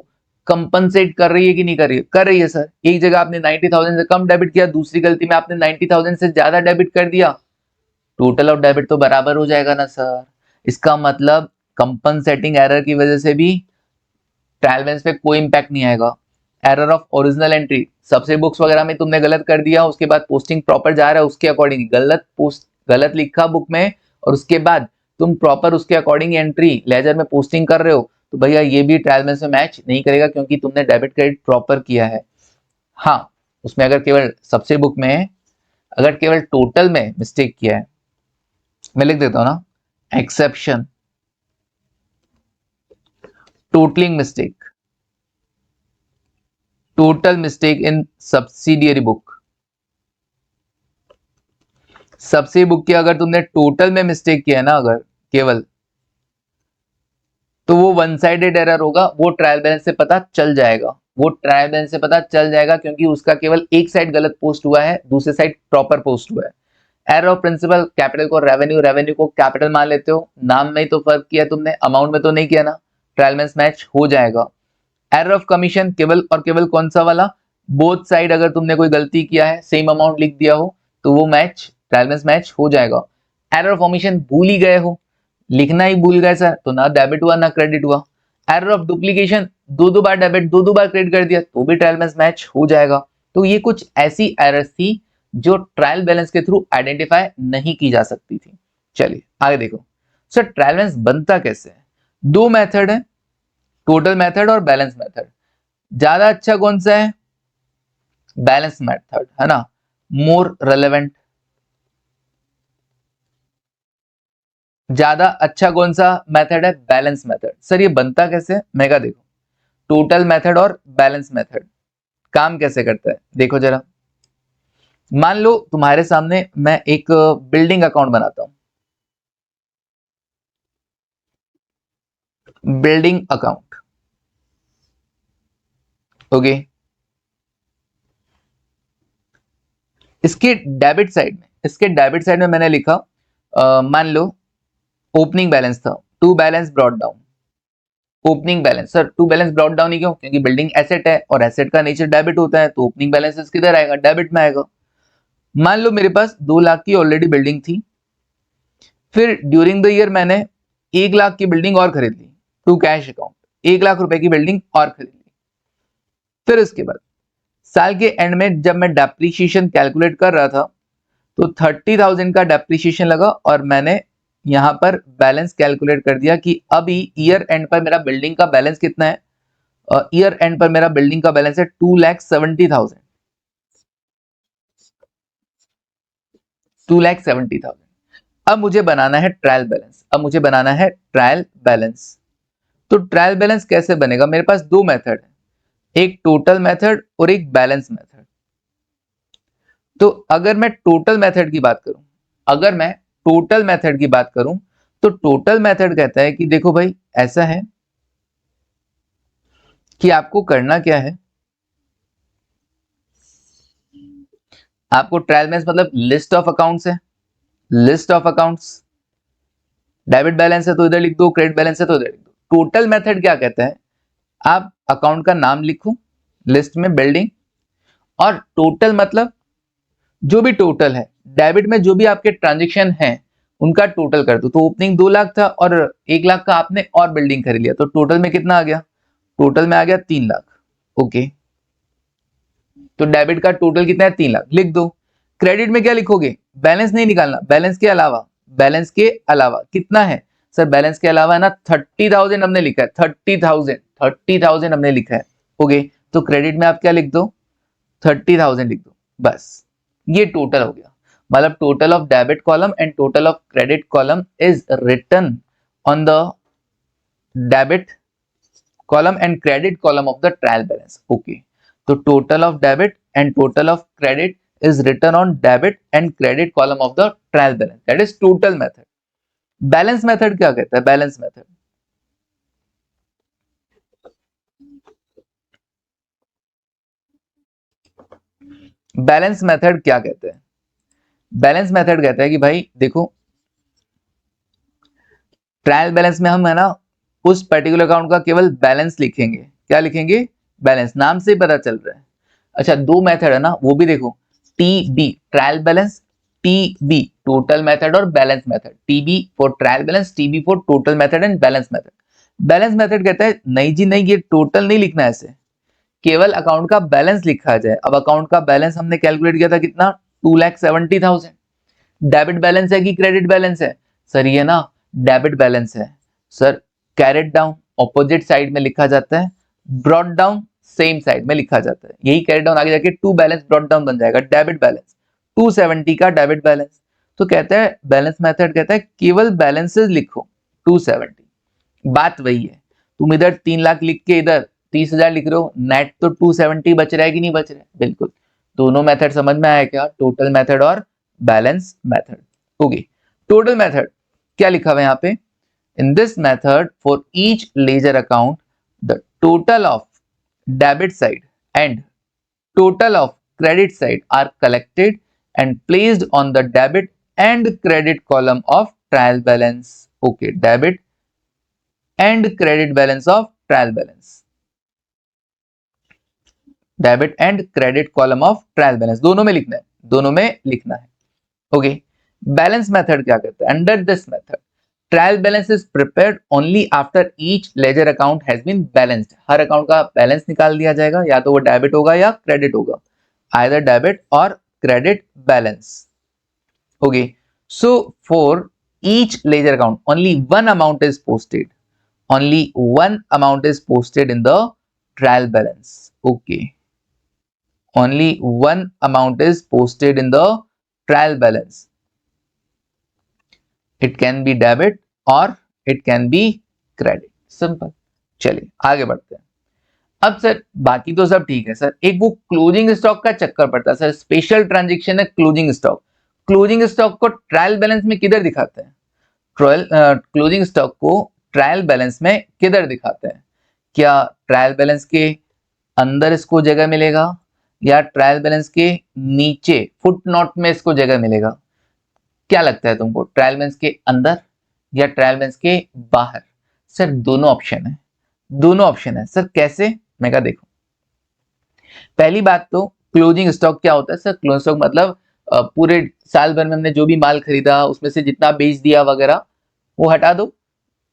कंपनसेट कर रही है कि नहीं कर रही है, कर रही है सर। एक जगह आपने 90,000 से कम डेबिट किया, दूसरी गलती में आपने 90,000 से ज्यादा डेबिट कर दिया, टोटल ऑफ डेबिट तो बराबर हो जाएगा ना सर। इसका मतलब कंपनसेटिंग एरर की वजह से भी ट्रायल बैलेंस पे कोई इंपैक्ट नहीं आएगा। एरर ऑफ ओरिजिनल एंट्री, सबसे बुक्स वगैरह में तुमने गलत कर दिया, उसके बाद पोस्टिंग प्रॉपर जा रहा है उसके अकॉर्डिंग गलत लिखा बुक में, और उसके बाद तुम प्रॉपर उसके अकॉर्डिंग एंट्री लेजर में पोस्टिंग कर रहे हो, तो भैया ये भी ट्रायल बैलेंस में मैच नहीं करेगा, क्योंकि तुमने डेबिट क्रेडिट प्रॉपर किया है। हाँ, उसमें अगर केवल सबसे बुक में अगर केवल टोटल में मिस्टेक किया है, मैं लिख देता हूं ना, exception totalling mistake, total mistake in subsidiary book, सबसे बुक की अगर तुमने टोटल में मिस्टेक किया है ना अगर केवल, तो वो वन साइडेड एरर होगा, वो ट्रायल बैलेंस से पता चल जाएगा, वो ट्रायल बैलेंस से पता चल जाएगा क्योंकि उसका केवल एक साइड गलत पोस्ट हुआ है, दूसरे साइड प्रॉपर पोस्ट हुआ है। एरर ऑफ प्रिंसिपल, कैपिटल को रेवेन्यू, रेवेन्यू को कैपिटल मान लेते हो, नाम में ही तो फर्क किया तुमने, अमाउंट में तो नहीं किया ना, ट्रायल बैलेंस मैच हो जाएगा। एरर ऑफ कमीशन, केवल और केवल कौन सा वाला, बोथ साइड अगर तुमने कोई गलती किया है, सेम अमाउंट लिख दिया हो, तो वो मैच, ट्रायल बैलेंस मैच हो जाएगा। एरर ऑफ ओमिशन, भूल ही गए हो, लिखना ही भूल गए सर, तो ना डेबिट हुआ ना क्रेडिट हुआ। एरर ऑफ डुप्लीकेशन, दो बार डेबिट दो बार क्रेडिट कर दिया, तो भी ट्रायल बैलेंस मैच हो जाएगा। तो ये कुछ ऐसी एरर्स थी जो ट्रायल बैलेंस के थ्रू आइडेंटिफाई नहीं की जा सकती थी। चलिए आगे देखो सर, ट्रायल बैलेंस बनता कैसे है। दो मेथड है, टोटल मेथड और बैलेंस मेथड। ज्यादा अच्छा कौन सा है, बैलेंस मेथड है ना, मोर रेलेवेंट। ज्यादा अच्छा कौन सा मेथड है, बैलेंस मेथड। सर ये बनता कैसे है, मैं कहा देखो, टोटल मेथड और बैलेंस मेथड काम कैसे करता है, देखो जरा। मान लो तुम्हारे सामने मैं एक बिल्डिंग अकाउंट बनाता हूं, बिल्डिंग अकाउंट, ओके। इसके डेबिट साइड में मैंने लिखा, मान लो ओपनिंग बैलेंस था, to balance brought down. Opening balance, sir to balance brought down ही क्यों, क्योंकि बिल्डिंग एसेट है और एसेट का नेचर डेबिट होता है, तो ओपनिंग बैलेंस किधर आएगा, डेबिट में आएगा। मान लो मेरे पास 2 लाख की ऑलरेडी बिल्डिंग थी, फिर ड्यूरिंग द ईयर मैंने 1 लाख की बिल्डिंग और खरीद ली, टू कैश अकाउंट, 1 लाख रुपए की बिल्डिंग और खरीद ली। फिर उसके बाद साल के एंड में जब मैं डेप्रीशिएशन कैलकुलेट कर रहा था, तो 30,000 का डेप्रीशिएशन लगा और मैंने यहां पर बैलेंस कैलकुलेट कर दिया कि अभी ईयर एंड पर मेरा बिल्डिंग का बैलेंस कितना है। ईयर एंड पर मेरा बिल्डिंग का बैलेंस है 2,70,000, 2,70,000। अब मुझे बनाना है ट्रायल बैलेंस, तो ट्रायल बैलेंस कैसे बनेगा, मेरे पास दो मेथड है, एक टोटल मेथड और एक बैलेंस मेथड। तो अगर मैं टोटल मेथड की बात करूं, तो टोटल मेथड कहता है कि देखो भाई ऐसा है कि आपको करना क्या है, आपको ट्रायल बैलेंस मतलब लिस्ट ऑफ अकाउंट्स है, list of accounts, debit balance है तो इधर लिख दो, क्रेडिट बैलेंस है तो इधर लिख दो। टोटल मेथड क्या कहता है, आप अकाउंट का नाम लिखो लिस्ट में बिल्डिंग, और टोटल मतलब जो भी टोटल है, डेबिट में जो भी आपके ट्रांजेक्शन हैं उनका टोटल कर दो। तो ओपनिंग 2 लाख था और 1 लाख का आपने और बिल्डिंग खरीद लिया, तो टोटल में कितना आ गया, टोटल में आ गया 3 लाख, ओके। तो डेबिट का टोटल कितना है, 3 लाख, लिख दो। क्रेडिट में क्या लिखोगे, बैलेंस नहीं निकालना, बैलेंस के अलावा कितना है, सर बैलेंस के अलावा है ना 30,000 हमने लिखा है, 30,000 हमने लिखा है, ओके। तो क्रेडिट में आप क्या लिख दो, 30,000 लिख दो, बस ये टोटल हो गया। मतलब total of debit column and total of credit column is written on the debit column and credit column of the trial balance, okay. तो total of debit and total of credit is written on debit and credit column of the trial balance, that is total method। Balance method क्या कहता है, balance method क्या कहते हैं, balance method कहता है कि भाई देखो, ट्रायल बैलेंस में हम है ना उस पर्टिकुलर अकाउंट का केवल बैलेंस लिखेंगे, क्या लिखेंगे, बैलेंस, नाम से पता चल रहा है। अच्छा दो मेथड है ना, वो भी देखो, TB trial balance, TB total method और balance method, TB for trial balance, TB for total method and balance method. Balance method कहता है नहीं जी नहीं, ये टोटल नहीं लिखना है, ऐसे केवल अकाउंट का बैलेंस लिखा जाए। अब अकाउंट का बैलेंस हमने कैलकुलेट किया था कितना, 2,70,000। डेबिट बैलेंस है कि क्रेडिट बैलेंस है, सर ये ना डेबिट बैलेंस है। Sir carried down opposite side में लिखा जाता है, ब्रॉट डाउन सेम साइड में लिखा जाता है, यही कैरेट डाउन आगे जाके टू बैलेंस ब्रॉट डाउन बन जाएगा, डेबिट बैलेंस 270 का डेबिट बैलेंस। तो कहता है बैलेंस मेथड कहता है केवल बैलेंसेस लिखो 270। बात वही है, तुम इधर 3 लाख लिख के इधर 30,000 लिख रहे हो, नेट तो 270 बच रहा है कि नहीं बच रहा है, बिल्कुल। दोनों मेथड समझ में आया क्या, टोटल मेथड और balance method. Okay, total method क्या लिखा हुआ है यहाँ पे? In this method for each ledger account the total of debit side and total of credit side are collected and placed on the debit and credit column of trial balance. Okay, debit and credit balance of trial balance. Debit and credit column of trial balance दोनों में लिखना है, दोनों में लिखना है। Okay, balance method क्या कहता है? Under this method, trial balance is prepared only after each ledger account has been balanced. Her account का बैलेंस निकाल दिया जाएगा, या तो वो डेबिट होगा या क्रेडिट होगा, either debit or credit balance. Okay, so for each ledger account only one amount is posted, only one amount is posted in the trial balance. Okay, only one amount is posted in the trial balance. It can be debit or it can be credit. Simple. चलिए आगे बढ़ते हैं। अब sir बाकी तो सब ठीक है सर, एक वो क्लोजिंग स्टॉक का चक्कर पड़ता है सर, स्पेशल ट्रांजैक्शन है क्लोजिंग स्टॉक। क्लोजिंग स्टॉक को ट्रायल बैलेंस में किधर दिखाते हैं? क्लोजिंग स्टॉक को ट्रायल बैलेंस में किधर दिखाते हैं? क्या ट्रायल बैलेंस के अंदर इसको जगह मिलेगा, या ट्रायल बैलेंस के नीचे फुट नोट में इसको जगह मिलेगा? क्या लगता है तुमको, ट्रायल बैलेंस के अंदर या ट्रायल बैलेंस के बाहर? सर दोनों ऑप्शन है, दोनों ऑप्शन है। सर कैसे? मैं कहा देखो, पहली बात तो क्लोजिंग स्टॉक क्या होता है सर? क्लोजिंग स्टॉक मतलब पूरे साल भर में हमने जो भी माल खरीदा उसमें से जितना बेच दिया वगैरह वो हटा दो,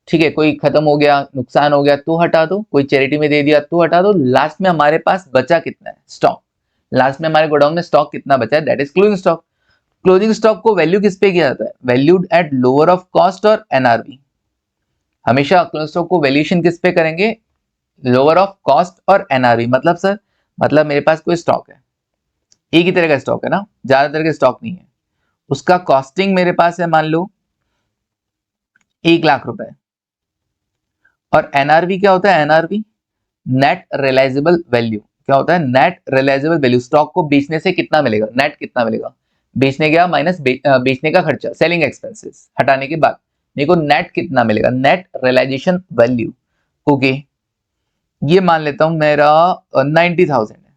ठीक है। कोई खत्म हो गया, नुकसान हो गया तो हटा दो, कोई चैरिटी में दे दिया तो हटा दो। लास्ट में हमारे पास बचा कितना है? स्टॉक। लास्ट में हमारे गोडाउन में स्टॉक कितना बचा है? That is closing stock. Closing stock को वैल्यू किस पे किया जाता है? Valued at lower of cost और एनआरवी। हमेशा क्लोजिंग स्टॉक को वैल्यूएशन किस पे करेंगे? लोअर ऑफ कॉस्ट और एनआरवी। मतलब सर, मतलब मेरे पास कोई स्टॉक है, एक ही तरह का स्टॉक है ना, ज्यादा तरह का स्टॉक नहीं है, उसका कॉस्टिंग मेरे पास है मान लो 1 लाख रुपए, और एनआरवी क्या होता है? NRV net realisable value. क्या होता है? Net realisable value. स्टॉक को बेचने से कितना मिलेगा, नेट कितना मिलेगा, बेचने गया माइनस बेचने का खर्चा, सेलिंग एक्सपेंसेस हटाने के बाद मेरे को नेट कितना मिलेगा? Net realisation value. ओके, ये मान लेता हूं मेरा 90,000 है।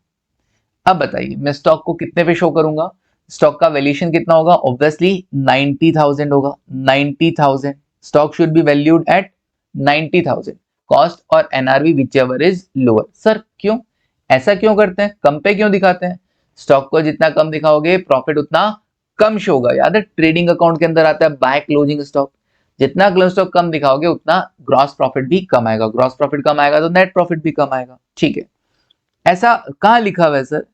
अब बताइए मैं स्टॉक को कितने पे शो करूंगा? स्टॉक का वैल्यूएशन कितना होगा? ऑब्वियसली 90,000 होगा। 90,000 stock should be valued at 90,000, cost और NRV whichever is lower. Sir क्यों ऐसा क्यों करते हैं? कम पे क्यों दिखाते हैं? स्टॉक को जितना कम दिखाओगे प्रॉफिट उतना कम शो होगा। याद है ट्रेडिंग अकाउंट के अंदर आता है बाय क्लोजिंग स्टॉक, जितना क्लोजिंग स्टॉक कम दिखाओगे उतना ग्रॉस प्रॉफिट भी कम आएगा, ग्रॉस प्रॉफिट कम आएगा तो नेट प्रॉफिट भी कम आएगा। ठीक है, ऐसा कहां लिखा हुआ है सर?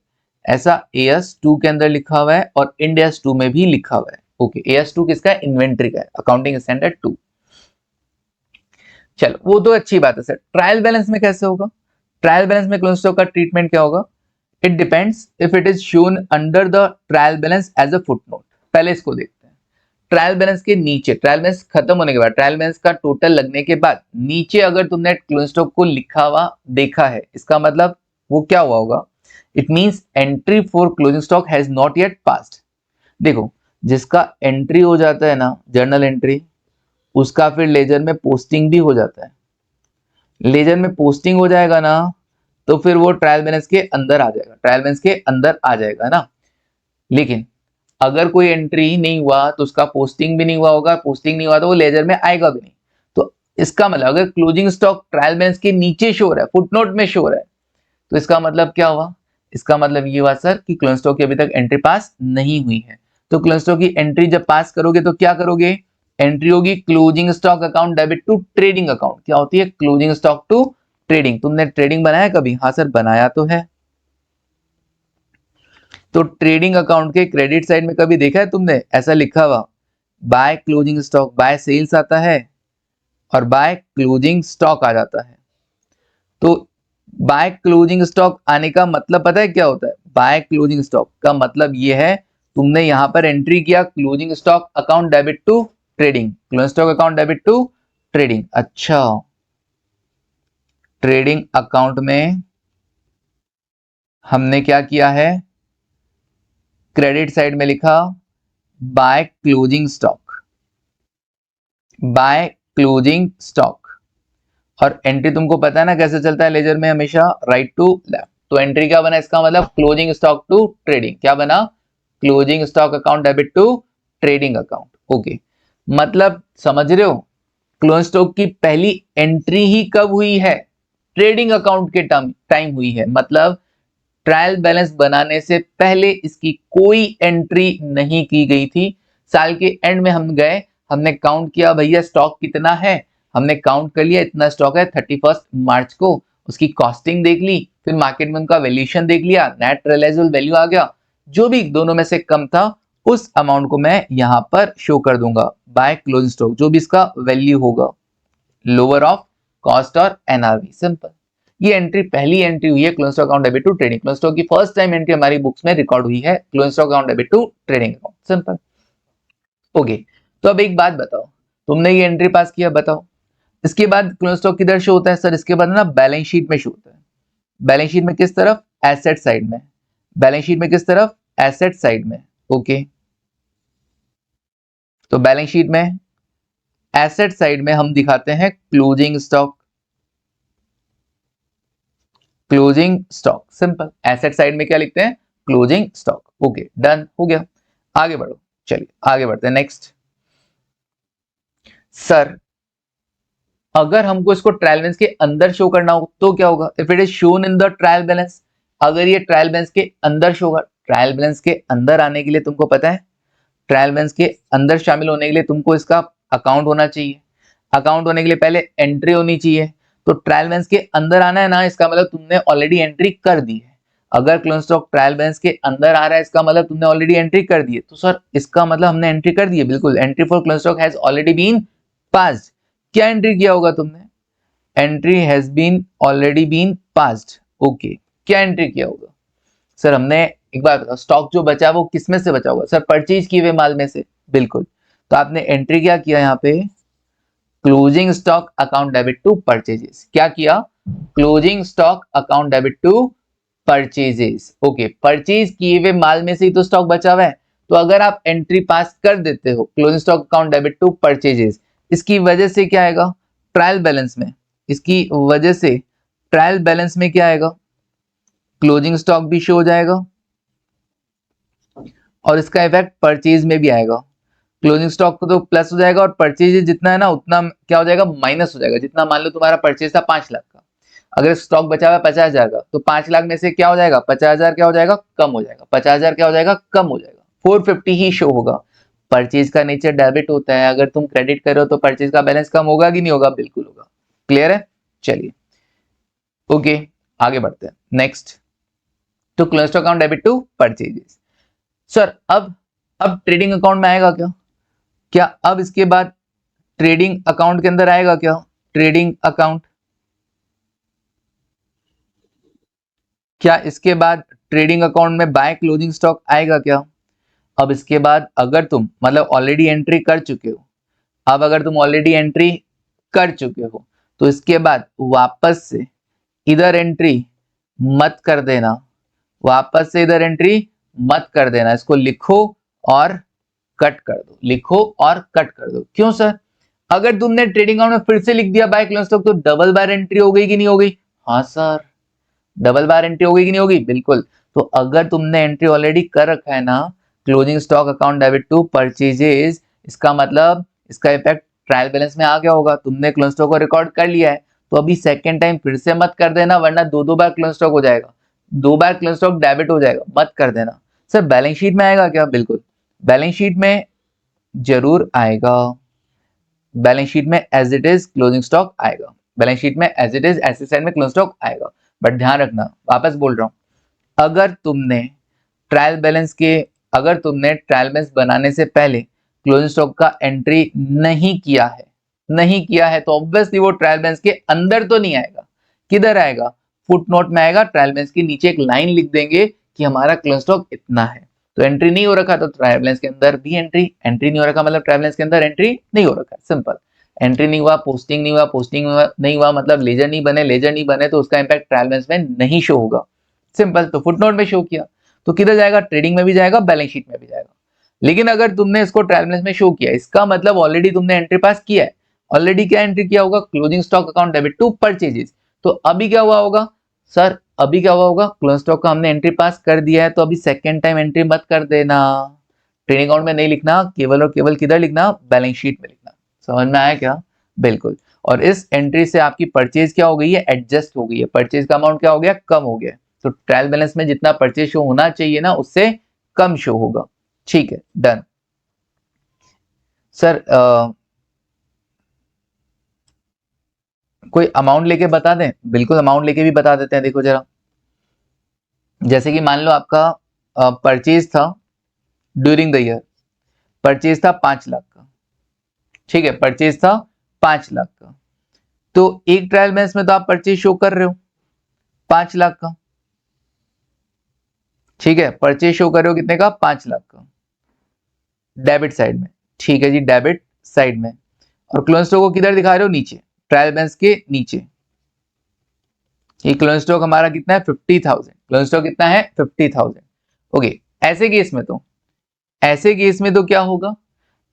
ऐसा AS2 के अंदर लिखा हुआ है और इंड AS 2 में भी लिखा हुआ है। ओके, AS2 किसका है? इन्वेंट्री का है, अकाउंटिंग स्टैंडर्ड 2। चलो वो तो अच्छी बात है सर। ट्रायल बैलेंस में कैसे होगा? ट्रायल बैलेंस में क्लोजिंग स्टॉक का ट्रीटमेंट क्या होगा? It depends if it is shown under the trial balance as a footnote. पहले इसको देखते हैं। ट्रायल बैलेंस के नीचे, ट्रायल बैलेंस खत्म होने के बाद, ट्रायल बैलेंस का टोटल लगने के बाद नीचे अगर तुमने क्लोजिंग स्टॉक को लिखा हुआ देखा है, इसका मतलब वो क्या हुआ होगा? It means entry for closing stock has not yet passed. देखो, जिसका एंट्री हो जाता है ना, जर्नल एंट्री, उसका फिर लेजर में पोस्टिंग भी हो जाता है। लेजर में पोस्टिंग हो जाएगा ना, तो फिर वो ट्रायल बैलेंस के अंदर आ जाएगा, ट्रायल बैलेंस के अंदर आ जाएगा ना। लेकिन अगर कोई एंट्री नहीं हुआ तो उसका पोस्टिंग भी नहीं हुआ होगा, पोस्टिंग नहीं हुआ तो वो लेजर में आएगा भी नहीं। तो इसका मतलब अगर क्लोजिंग स्टॉक ट्रायल बैलेंस के नीचे शो हो रहा है, फुटनोट में शो हो रहा है, तो इसका मतलब क्या हुआ? इसका मतलब ये हुआ सर कि क्लोजिंग स्टॉक की अभी तक एंट्री पास नहीं हुई है। तो क्लोजिंग स्टॉक की एंट्री जब पास करोगे तो क्या करोगे? एंट्री होगी closing stock account debit to trading account. क्या होती है? Closing stock to trading. तुमने ट्रेडिंग बनाया कभी? हाँ सर बनाया तो है। तो ट्रेडिंग अकाउंट के क्रेडिट साइड में कभी देखा है तुमने ऐसा लिखा हुआ by closing stock? By sales आता है और बाय क्लोजिंग स्टॉक आ जाता है। तो बाय क्लोजिंग स्टॉक आने का मतलब पता है क्या होता है? बाय क्लोजिंग स्टॉक का मतलब ये है तुमने यहां पर एंट्री किया closing stock account debit to trading, closing stock account debit to trading. अच्छा, ट्रेडिंग अकाउंट में हमने क्या किया है? क्रेडिट साइड में लिखा by closing stock, by closing stock. और एंट्री तुमको पता है ना कैसे चलता है लेजर में, हमेशा राइट टू लेफ्ट। तो एंट्री क्या बना इसका मतलब, क्लोजिंग स्टॉक टू ट्रेडिंग। क्या बना, closing stock account debit to trading account. Okay, मतलब समझ रहे हो, क्लोजिंग स्टॉक की पहली एंट्री ही कब हुई है, ट्रेडिंग अकाउंट के टाइम हुई है। मतलब ट्रायल बैलेंस बनाने से पहले इसकी कोई एंट्री नहीं की गई थी। साल के एंड में हम गए, हमने काउंट किया भैया स्टॉक कितना है, हमने काउंट कर लिया इतना स्टॉक है 31 मार्च को, उसकी कॉस्टिंग देख ली, फिर मार्केट में उनका वैल्यूएशन देख लिया, नेट रियलाइजेबल वैल्यू आ गया, जो भी दोनों में से कम था उस अमाउंट को मैं यहां पर शो कर दूंगा बाय क्लोजिंग स्टॉक, जो भी इसका वैल्यू होगा, लोअर ऑफ कॉस्ट और एनआरवी। सिंपल, ये एंट्री पहली एंट्री हुई है closing stock account debit to trading. Closing stock की फर्स्ट टाइम एंट्री हमारी बुक्स में रिकॉर्ड हुई है, closing stock account debit to trading account. Simple. Okay, तो अब एक बात बताओ, तुमने ये एंट्री पास किया, बताओ इसके बाद क्लोजिंग स्टॉक किधर शो होता है सर, इसके बाद ना बैलेंस शीट में शो होता है। बैलेंस शीट में किस तरफ, एसेट साइड में। बैलेंस शीट में किस तरफ, एसेट साइड में। ओके, तो बैलेंस शीट में एसेट साइड में हम दिखाते हैं closing stock, closing stock. Simple, asset side में क्या लिखते हैं, क्लोजिंग स्टॉक। ओके, डन हो गया, आगे बढ़ो, चलिए आगे बढ़ते हैं। नेक्स्ट सर, अगर हमको इसको ट्रायल बैलेंस के अंदर शो करना हो तो क्या होगा, if it is shown in the trial balance, अगर ये ट्रायल बैलेंस के अंदर शो होगा। ट्रायल बैलेंस के अंदर आने के लिए तुमको पता है, ट्रायल बैलेंस के अंदर शामिल होने के लिए तुमको इसका अकाउंट होना चाहिए, अकाउंट होने के लिए पहले एंट्री होनी चाहिए। तो ट्रायल बैलेंस के अंदर आना है ना, इसका मतलब तुमने ऑलरेडी एंट्री कर दी है। अगर क्लोजिंग स्टॉक ट्रायल बैलेंस के अंदर आ रहा है, इसका मतलब तुमने ऑलरेडी एंट्री कर दी है। तो सर इसका मतलब हमने एंट्री कर दी है, बिल्कुल, entry for closing stock has already been passed. क्या एंट्री किया होगा तुमने, entry has been already been passed. Okay, क्या एंट्री किया होगा सर, हमने एक बार बताओ, स्टॉक जो बचा वो किस में से बचा होगा सर, परचेज किए हुए माल में से, बिल्कुल। तो आपने एंट्री क्या किया यहाँ पे, closing stock account debit to purchases. क्या किया, closing stock account debit to purchases. Okay, purchase किए हुए माल में से ही तो स्टॉक बचा हुआ है, तो अगर आप एंट्री पास कर देते हो closing stock account debit to purchases, इसकी वजह से क्या आएगा, ट्रायल बैलेंस में, इसकी वजह से ट्रायल बैलेंस में क्या आएगा, क्लोजिंग स्टॉक भी शो हो जाएगा और इसका इफेक्ट परचेज में भी आएगा। क्लोजिंग स्टॉक को तो प्लस हो जाएगा और परचेज जितना है ना उतना क्या हो जाएगा, माइनस हो जाएगा। जितना मान लो तुम्हारा परचेज था 5 लाख का, अगर स्टॉक बचा हुआ है 50,000 का, तो 5 लाख में से क्या हो जाएगा, 50,000 क्या हो जाएगा, कम हो जाएगा। 50,000 क्या हो जाएगा, कम हो जाएगा, 450 ही शो होगा। परचेज का नेचर डेबिट होता है, अगर तुम क्रेडिट करो तो परचेज का बैलेंस कम होगा कि नहीं होगा, बिल्कुल होगा। क्लियर है, चलिए ओके आगे बढ़ते हैं। नेक्स्ट, तो closing stock account debit to purchases. Sir अब ट्रेडिंग अकाउंट में आएगा क्या, क्या अब इसके बाद ट्रेडिंग अकाउंट के अंदर आएगा क्या, ट्रेडिंग अकाउंट, क्या इसके बाद ट्रेडिंग अकाउंट में बाय क्लोजिंग स्टॉक आएगा क्या। अब इसके बाद अगर तुम मतलब ऑलरेडी एंट्री कर चुके हो, अब अगर तुम ऑलरेडी एंट्री कर चुके हो तो इसके बाद वापस से इधर एंट्री मत कर देना, वापस से इधर एंट्री मत कर देना, इसको लिखो और कट कर दो, लिखो और कट कर दो। क्यों सर, अगर तुमने ट्रेडिंग अकाउंट में फिर से लिख दिया बाय क्लोजिंग स्टॉक तो डबल बार एंट्री हो गई कि नहीं हो गई, हाँ सर डबल बार एंट्री हो गई कि नहीं होगी, बिल्कुल। तो अगर तुमने एंट्री ऑलरेडी कर रखा है ना closing stock account debit to purchases, इसका मतलब इसका इफेक्ट ट्रायल बैलेंस में आ गया होगा, तुमने क्लोजिंग स्टॉक को रिकॉर्ड कर लिया है। तो अभी सेकंड टाइम फिर से मत कर देना, वरना दो बार क्लोजिंग स्टॉक हो जाएगा, 2 बार क्लोजिंग स्टॉक डेबिट हो जाएगा, मत कर देना। सर बैलेंस शीट में आएगा क्या, बिल्कुल बैलेंस शीट में जरूर आएगा, बैलेंस शीट में as it is closing stock आएगा, बैलेंस शीट में as it is asset side में क्लोजिंग स्टॉक आएगा। बट ध्यान रखना, वापस बोल रहा हूं, अगर तुमने ट्रायल बैलेंस के, अगर तुमने ट्रायल बैलेंस बनाने से पहले क्लोजिंग स्टॉक का एंट्री नहीं किया है, नहीं किया है, तो ऑब्वियसली वो ट्रायल बैलेंस के अंदर तो नहीं आएगा, किधर आएगा, फुटनोट में आएगा। ट्रायल बैलेंस के नीचे एक लाइन लिख देंगे कि हमारा क्लोजिंग स्टॉक इतना है, तो एंट्री नहीं हो रखा तो ट्रायल बैलेंस के अंदर भी एंट्री, एंट्री नहीं हो रखा मतलब ट्रायल बैलेंस के अंदर एंट्री नहीं हो रखा है। सिंपल, एंट्री नहीं हुआ, पोस्टिंग नहीं हुआ, पोस्टिंग नहीं हुआ मतलब लेजर नहीं बने, लेजर नहीं बने तो उसका इंपैक्ट ट्रायल बैलेंस में नहीं शो होगा। सिंपल, तो फुटनोट में शो किया तो किधर जाएगा, ट्रेडिंग में भी जाएगा, बैलेंस शीट में भी जाएगा। लेकिन अगर तुमने इसको ट्रायल बैलेंस में शो किया, इसका मतलब ऑलरेडी तुमने एंट्री पास किया है। ऑलरेडी क्या एंट्री किया होगा, closing stock account debit to purchases. तो अभी क्या हुआ होगा सर, अभी क्या हुआ होगा, क्लोजिंग स्टॉक का हमने एंट्री पास कर दिया है, तो अभी सेकेंड टाइम एंट्री मत कर देना, ट्रेडिंग अकाउंट में नहीं लिखना, केवल और केवल किधर लिखना, बैलेंस शीट में लिखना। समझ में आया क्या? बिल्कुल। और इस एंट्री से आपकी परचेज क्या हो गई है, एडजस्ट हो गई है, परचेज का अमाउंट क्या हो गया, कम हो गया। तो ट्रायल बैलेंस में जितना परचेज शो होना चाहिए ना, उससे कम शो होगा। ठीक है, डन। सर कोई अमाउंट लेके बता दें? बिल्कुल अमाउंट लेके भी बता देते हैं। देखो जरा, जैसे कि मान लो आपका परचेज था ड्यूरिंग द ईयर, परचेज था 5 लाख का, ठीक है, परचेज था 5 लाख का। तो एक ट्रायल बैलेंस में तो आप परचेज शो कर रहे हो 5 लाख का, ठीक है, परचेज शो कर रहे हो कितने का, 5 लाख का, डेबिट साइड में। ठीक है जी, डेबिट साइड में। और क्लोजिंग स्टॉक को किधर दिखा रहे हो, नीचे, ट्रायल बैलेंस के नीचे। ये क्लोजिंग स्टॉक हमारा कितना है, 50,000। क्लोजिंग स्टॉक कितना है, 50,000। ओके, ऐसे केस में तो क्या होगा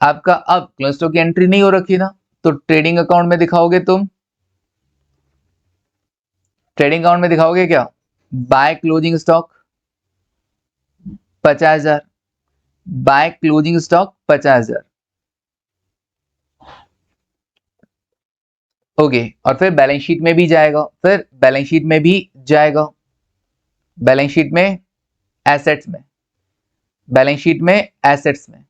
आपका, अब क्लोजिंग स्टॉक की एंट्री नहीं हो रखी ना, तो ट्रेडिंग अकाउंट में दिखाओगे तुम, ट्रेडिंग अकाउंट में दिखाओगे क्या, bye closing stock 50,000, bye closing stock 50,000। Okay, और फिर बैलेंस शीट में भी जाएगा, फिर बैलेंस शीट में भी जाएगा, बैलेंस शीट में एसेट्स में, बैलेंस शीट में एसेट्स में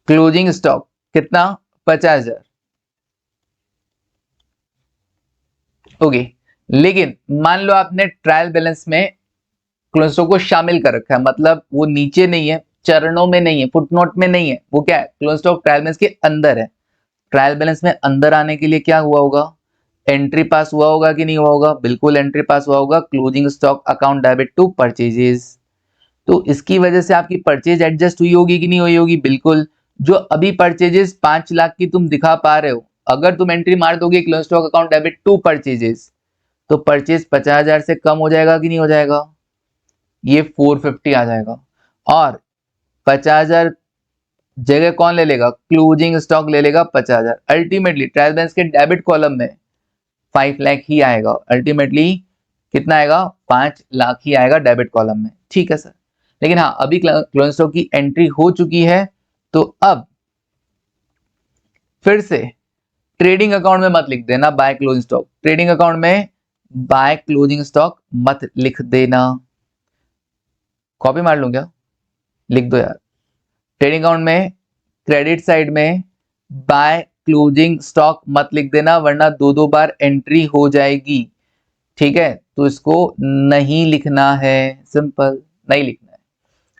क्लोजिंग स्टॉक कितना, 50,000। ओके, लेकिन मान लो आपने ट्रायल बैलेंस में क्लोजिंग स्टॉक को शामिल कर रखा है, मतलब वो नीचे नहीं है, चरणों में नहीं है, फुटनोट में नहीं है, वो क्या है, क्लोजिंग स्टॉक ट्रायल बैलेंस के अंदर है। ट्रायल बैलेंस में अंदर आने के लिए क्या हुआ होगा, एंट्री पास हुआ होगा कि नहीं हुआ होगा, बिल्कुल एंट्री पास हुआ होगा, closing stock account debit to purchases. तो इसकी वजह से आपकी परचेज एडजस्ट हुई होगी कि नहीं हुई होगी, बिल्कुल। जो अभी परचेजेस 5 लाख की तुम दिखा पा रहे हो, अगर तुम एंट्री मार दोगे closing stock account debit to purchases, तो परचेज 50,000 से कम हो जाएगा कि नहीं हो जाएगा, ये 450 आ जाएगा। और 50,000 जगह कौन ले लेगा, क्लोजिंग स्टॉक ले लेगा 50,000। अल्टीमेटली ट्रायल बैलेंस के डेबिट कॉलम में 5 लाख ही आएगा, अल्टीमेटली कितना आएगा, 5 लाख ही आएगा डेबिट कॉलम में। ठीक है सर, लेकिन हाँ अभी क्लोजिंग स्टॉक की एंट्री हो चुकी है, तो अब फिर से ट्रेडिंग अकाउंट में मत लिख देना bye closing stock, trading account में बाय क्लोजिंग स्टॉक मत लिख देना। कॉपी मार लूं क्या, लिख दो यार, ट्रेडिंग अकाउंट में क्रेडिट साइड में बाय क्लोजिंग स्टॉक मत लिख देना, वरना 2 बार एंट्री हो जाएगी। ठीक है, तो इसको नहीं लिखना है, सिंपल नहीं लिखना है।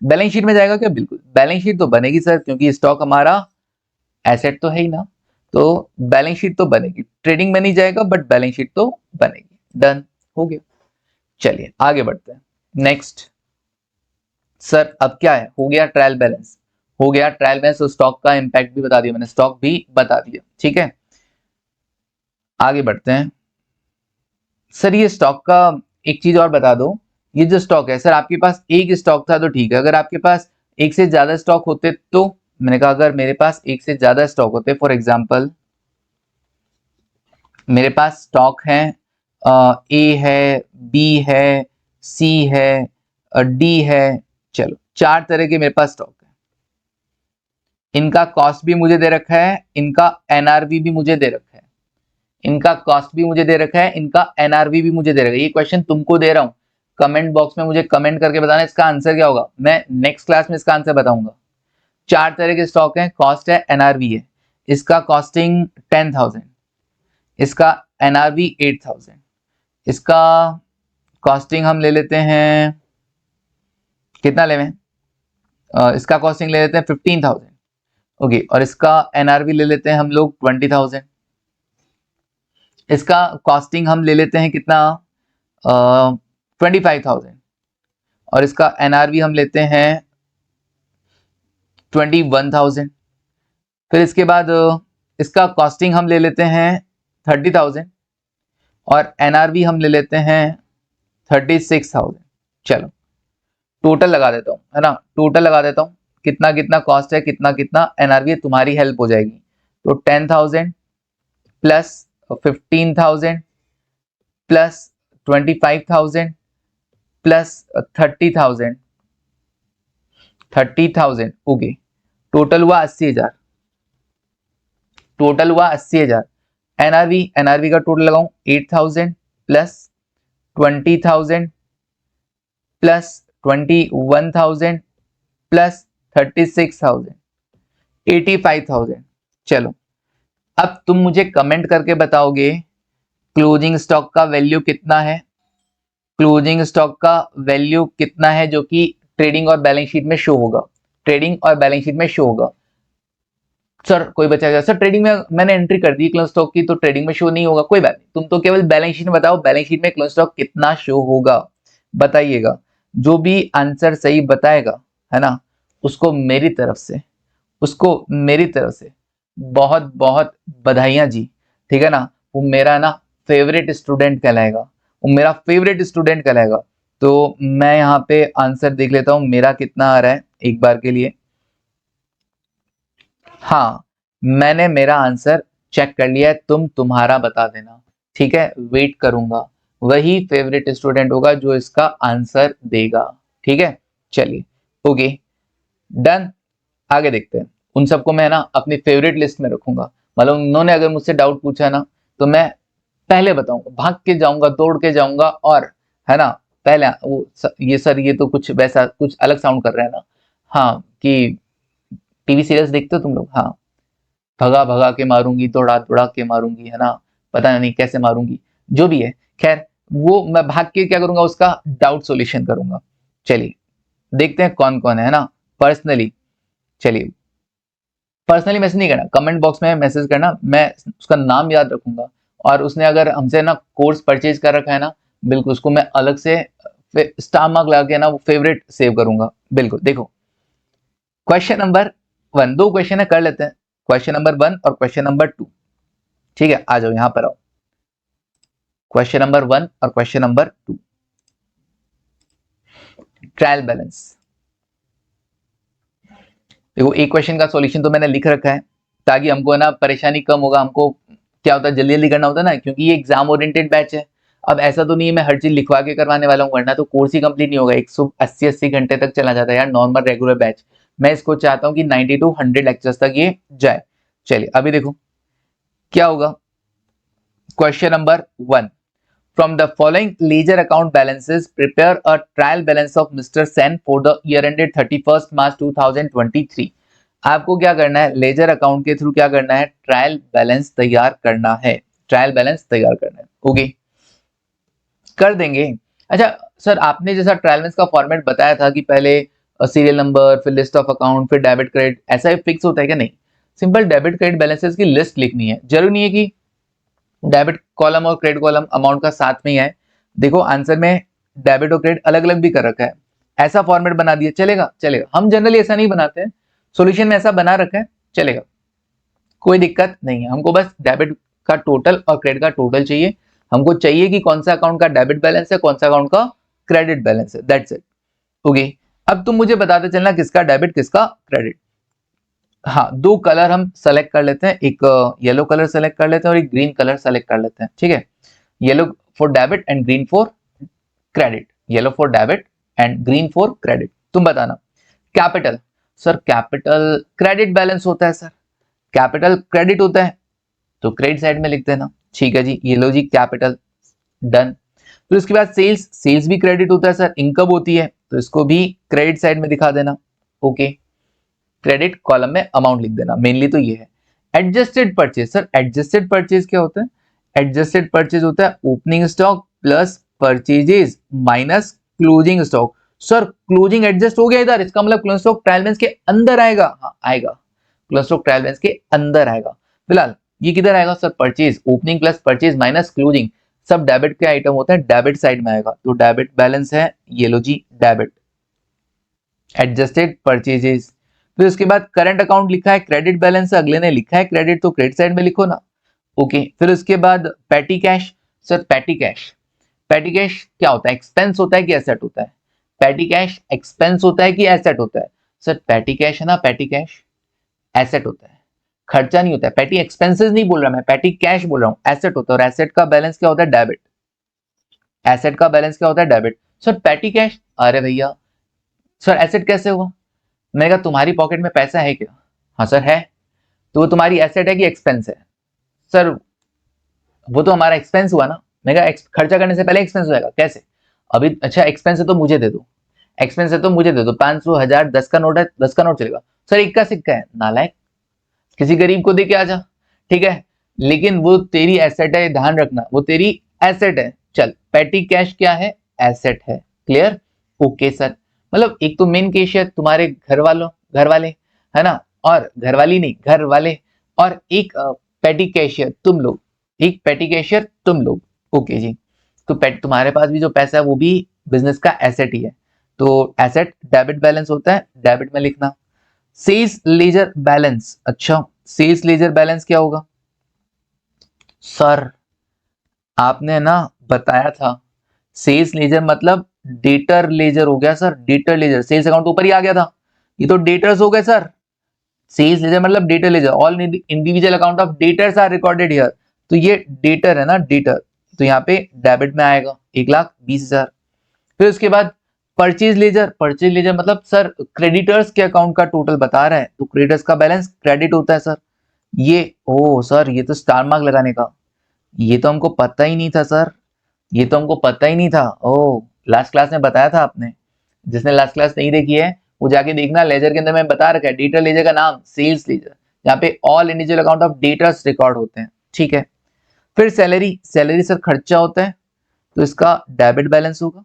बैलेंस शीट में जाएगा क्या, बिल्कुल बैलेंस शीट तो बनेगी सर, क्योंकि स्टॉक हमारा एसेट तो है ही ना, तो बैलेंस शीट तो बनेगी, ट्रेडिंग में नहीं जाएगा बट बैलेंस शीट तो बनेगी। डन, हो गया। चलिए आगे बढ़ते हैं, नेक्स्ट। सर अब क्या है, हो गया ट्रायल बैलेंस, हो गया ट्रायल बैलेंस, तो स्टॉक का इंपैक्ट भी बता दिया मैंने, स्टॉक भी बता दिया। ठीक है, आगे बढ़ते हैं। सर ये स्टॉक का एक चीज और बता दो, ये जो स्टॉक है सर, आपके पास एक स्टॉक था तो ठीक है, अगर आपके पास एक से ज्यादा स्टॉक होते तो, मैंने कहा अगर मेरे पास एक से ज्यादा स्टॉक होते, फॉर एग्जांपल मेरे पास स्टॉक है ए है, बी है, सी है, डी है, चलो 4 तरह के मेरे पास स्टॉक है, इनका कॉस्ट भी मुझे दे रखा है, इनका एनआरवी भी मुझे दे रखा है, इनका कॉस्ट भी मुझे दे रखा है, इनका एनआरवी भी मुझे दे रखा है। ये क्वेश्चन तुमको दे रहा हूं, कमेंट बॉक्स में मुझे कमेंट करके बताना इसका आंसर क्या होगा, मैं नेक्स्ट क्लास में इसका आंसर बताऊंगा। 4 तरह के स्टॉक हैं, कॉस्ट है, एनआरवी है, इसका कॉस्टिंग 10,000, इसका एनआरवी 8,000, इसका कॉस्टिंग हम ले लेते हैं, कितना लेवें, इसका कॉस्टिंग ले लेते हैं 15,000। ओके, और इसका एनआरवी ले लेते हैं हम लोग 20,000, इसका कॉस्टिंग हम ले लेते हैं कितना, 25,000, और इसका एनआरवी हम लेते हैं 21,000। फिर इसके बाद इसका कॉस्टिंग हम ले लेते हैं 30,000, और एनआरवी हम ले लेते हैं 36,000। चलो टोटल लगा देता हूँ, है ना, टोटल लगा देता हूँ, कितना कितना कॉस्ट है, कितना कितना एनआरवी है, तुम्हारी हेल्प हो जाएगी। तो 10,000 plus 15,000 plus 25,000 plus 30,000 okay, total हुआ 80,000, टोटल हुआ 80,000। एनआरवी का टोटल लगाऊं 8,000 प्लस 20,000 प्लस 21,000 प्लस 36,000 85,000। चलो अब तुम मुझे कमेंट करके बताओगे क्लोजिंग स्टॉक का वैल्यू कितना है, क्लोजिंग स्टॉक का वैल्यू कितना है जो कि ट्रेडिंग और बैलेंस शीट में शो होगा, ट्रेडिंग और बैलेंस शीट में शो होगा। सर कोई बचा गया, सर ट्रेडिंग में मैंने एंट्री कर दी क्लोज स्टॉक की तो ट्रेडिंग में शो नहीं होगा, कोई बात नहीं, तुम तो केवल बैलेंस शीट में बताओ, बैलेंस शीट में क्लोज स्टॉक कितना शो होगा बताइएगा। जो भी आंसर सही बताएगा, है ना, उसको मेरी तरफ से, उसको मेरी तरफ से बहुत बहुत बधाइयां जी, ठीक है ना, वो मेरा ना फेवरेट स्टूडेंट कहलाएगा, वो मेरा फेवरेट स्टूडेंट कहलाएगा। तो मैं यहाँ पे आंसर देख लेता हूँ मेरा कितना आ रहा है एक बार के लिए। हाँ, मैंने मेरा आंसर चेक कर लिया है, तुम तुम्हारा बता देना, ठीक है, वेट करूंगा, वही फेवरेट स्टूडेंट होगा जो इसका आंसर देगा, ठीक है। चलिए ओके डन, आगे देखते हैं। उन सबको मैं ना अपनी फेवरेट लिस्ट में रखूंगा, मतलब उन्होंने अगर मुझसे डाउट पूछा ना तो मैं पहले बताऊंगा, भाग के जाऊंगा, दौड़ के जाऊंगा, और है ना पहले वो ये सर ये तो कुछ वैसा कुछ अलग साउंड कर रहा है ना, हाँ कि टीवी सीरियल्स देखते हो तुम लोग, हाँ, भगा भगा के मारूंगी, दौड़ा दौड़ा के मारूंगी, है ना, पता नहीं कैसे मारूंगी, जो भी है, खैर वो मैं भाग के क्या करूंगा, उसका डाउट सॉल्यूशन करूंगा। चलिए देखते हैं कौन कौन है ना पर्सनली। चलिए पर्सनली मैसेज नहीं करना, कमेंट बॉक्स में मैसेज करना, मैं उसका नाम याद रखूंगा, और उसने अगर हमसे ना कोर्स परचेज कर रखा है ना, बिल्कुल उसको मैं अलग से स्टार मार्क लगा के ना वो फेवरेट सेव करूंगा, बिल्कुल। देखो क्वेश्चन नंबर 1, दो क्वेश्चन है कर लेते हैं, क्वेश्चन नंबर 1 और क्वेश्चन नंबर 2, ठीक है, आ जाओ यहां पर आओ, क्वेश्चन नंबर 1 और क्वेश्चन नंबर 2, ट्रायल बैलेंस। देखो एक क्वेश्चन का सॉल्यूशन तो मैंने लिख रखा है ताकि हमको ना परेशानी कम होगा, हमको क्या होता है जल्दी जल्दी करना होता है ना, क्योंकि ये एग्जाम ओरिएंटेड बैच है। अब ऐसा तो नहीं है मैं हर चीज लिखवा के करवाने वाला हूँ, वरना तो कोर्स ही कंप्लीट नहीं होगा, 180 घंटे तक चला जाता है यार नॉर्मल रेगुलर बैच। मैं इसको चाहता हूँ कि 90 to 100 लेक्चर्स तक ये जाए। चलिए अभी देखो क्या होगा, question number 1, from the following ledger account balances prepare a trial balance of Mr. Sen for the year ended 31st March 2023। आपको क्या करना है, लेजर अकाउंट के थ्रू क्या करना है, ट्रायल बैलेंस तैयार करना है, ट्रायल बैलेंस तैयार करना है, ओके कर देंगे। अच्छा सर आपने जैसा ट्रायल बैलेंस का फॉर्मेट बताया था कि पहले सीरियल नंबर, फिर लिस्ट ऑफ अकाउंट, फिर डेबिट क्रेडिट, ऐसा ही फिक्स होता है क्या? नहीं, सिंपल डेबिट क्रेडिट बैलेंसेस की लिस्ट लिखनी है, जरूरी नहीं है कि डेबिट कॉलम और क्रेडिट कॉलम अमाउंट का साथ में ही है। देखो आंसर में डेबिट और क्रेडिट अलग अलग भी कर रखा है, ऐसा फॉर्मेट बना दिया चलेगा, चलेगा, हम जनरली ऐसा नहीं बनाते हैं, सॉल्यूशन में ऐसा बना रखा है, चलेगा, कोई दिक्कत नहीं है। हमको बस डेबिट का टोटल और क्रेडिट का टोटल चाहिए, हमको चाहिए कि कौन सा अकाउंट का डेबिट बैलेंस है, कौन सा अकाउंट का क्रेडिट बैलेंस है, दैट्स इट, ओके। अब तुम मुझे बताते चलना किसका डेबिट किसका क्रेडिट। हाँ दो कलर हम सेलेक्ट कर लेते हैं, एक येलो कलर सेलेक्ट कर लेते हैं और एक ग्रीन कलर सेलेक्ट कर लेते हैं, ठीक है, yellow for debit and green for credit, yellow for debit and green for credit. तुम बताना capital, sir capital credit balance होता है, सर कैपिटल क्रेडिट होता है तो क्रेडिट साइड में लिख देना, ठीक है जी, ये लो जी कैपिटल, डन। फिर उसके बाद सेल्स, सेल्स भी क्रेडिट होता है सर, इनकम होती है तो इसको भी क्रेडिट साइड में दिखा देना, ओके, क्रेडिट कॉलम में अमाउंट लिख देना, मेनली तो ये है। Adjusted purchase, sir adjusted purchase क्या होता है, एडजस्टेड परचेज होता है opening stock plus purchases minus closing stock. Sir closing adjust हो गया इधर, इसका मतलब क्लोजिंग स्टॉक ट्रायल बैलेंस के अंदर आएगा, हाँ आएगा, क्लोजिंग स्टॉक ट्रायल बैलेंस के अंदर आएगा। फिलहाल ये किधर आएगा sir, purchase, opening plus purchase minus closing, सब डेबिट के आइटम होते हैं, डेबिट साइड में आएगा, तो डेबिट बैलेंस है ये लो जी डेबिट, एडजस्टेड परचेजेस। फिर उसके बाद करंट अकाउंट लिखा है क्रेडिट बैलेंस, अगले ने लिखा है क्रेडिट तो क्रेडिट साइड में लिखो ना, ओके। फिर उसके बाद petty cash, sir petty cash, petty cash क्या होता है, एक्सपेंस होता है कि एसेट होता है, पैटी कैश एक्सपेंस होता है कि एसेट होता है? सर पैटी कैश है ना, पैटी कैश एसेट होता है, खर्चा नहीं होता है। पैटी एक्सपेंसेस नहीं बोल रहा मैं, पैटी कैश बोल रहा हूं, एसेट होता है। और एसेट का बैलेंस क्या होता है? डेबिट। एसेट का बैलेंस क्या होता है? डेबिट। सर पैटी कैश, अरे भैया सर एसेट कैसे हुआ? मैंने कहा तुम्हारी पॉकेट में पैसा है क्या? हाँ सर है। तो वो तुम्हारी एसेट है कि एक्सपेंस है? सर वो तो हमारा एक्सपेंस हुआ ना। मैंने कहा खर्चा करने से पहले एक्सपेंस होएगा कैसे? अभी अच्छा एक्सपेंस है तो मुझे दे दो, एक्सपेंस है तो मुझे दे दो। 500, 1000, 10 का नोट है, 10 का नोट चलेगा। सर 1 का सिक्का है, नालायक, किसी गरीब को दे के आ जा, ठीक है। लेकिन वो तेरी एसेट है, ध्यान रखना, वो तेरी एसेट है। चल पैटी कैश क्या है? एसेट है। क्लियर? Okay sir. मतलब एक तो मेन केस है तुम्हारे घर वाले है ना, और घरवाली नहीं, घर वाले, और एक पैटी कैशियर तुम लोग, एक पैटी कैशियर तुम लोग। ओके जी। तो तुम्हारे पास भी जो पैसा है वो भी बिजनेस का एसेट ही है। तो एसेट डेबिट बैलेंस होता है, डेबिट में लिखना। सेल्स लेजर बैलेंस, अच्छा सेल्स लेजर बैलेंस क्या होगा? सर आपने ना बताया था, सेल्स लेजर मतलब डेटर लेजर हो गया sir, debtor ledger. Sales account ऊपर ही आ गया था, ये तो डेटर्स हो गए सर। सेल्स लेजर मतलब debtor ledger, all individual account of debtors are recorded here. तो ये डेटर है ना, डेटर, तो यहाँ पे डेबिट में आएगा 1,20,000। फिर उसके बाद परचेज लेजर, परचेज लेजर मतलब सर क्रेडिटर्स के अकाउंट का टोटल बता रहा है, तो क्रेडिटर्स का बैलेंस क्रेडिट होता है सर। ये ओ सर ये तो स्टार मार्क लगाने का, ये तो हमको पता ही नहीं था सर, ये तो हमको पता ही नहीं था। ओ लास्ट क्लास में बताया था आपने, जिसने लास्ट क्लास नहीं देखी है वो जाके देखना, लेजर के अंदर मैं बता रखा है, डेटर लेजर का नाम सेल्स लेजर, यहाँ पे all individual account of debtors record होते हैं, ठीक है। फिर सैलरी, सैलरी सर खर्चा होता है, तो इसका डेबिट बैलेंस होगा।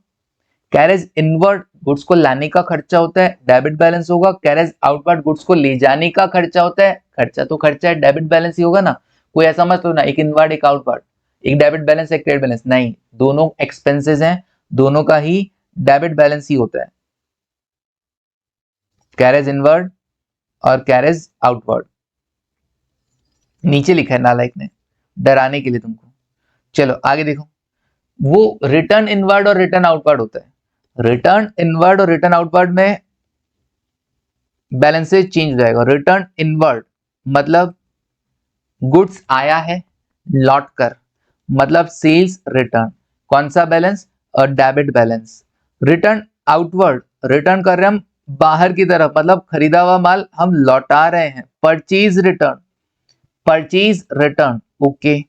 कैरेज इनवर्ड गुड्स को लाने का खर्चा होता है, डेबिट बैलेंस होगा। कैरेज आउटवर्ड गुड्स को ले जाने का खर्चा होता है, खर्चा तो खर्चा है, डेबिट बैलेंस ही होगा ना। कोई ऐसा मत लो ना एक इनवर्ड एक आउटवर्ड, एक डेबिट बैलेंस एक क्रेडिट बैलेंस, नहीं, दोनों एक्सपेंसेस हैं, दोनों का ही डेबिट बैलेंस ही होता है, कैरेज इनवर्ड और कैरेज आउटवर्ड। नीचे लिखा है नालायक ने, डराने के लिए तुमको। चलो आगे देखो, वो रिटर्न इनवर्ड और रिटर्न आउटवर्ड होता है। रिटर्न इनवर्ड और रिटर्न आउटवर्ड में बैलेंसेज चेंज हो जाएगा। रिटर्न इनवर्ड मतलब गुड्स आया है लौट कर, मतलब सेल्स रिटर्न, कौन सा balance? Debit balance. Return outward, return कर रहे हम बाहर की तरफ, मतलब खरीदा हुआ माल हम लौटा रहे हैं, purchase return, purchase return, okay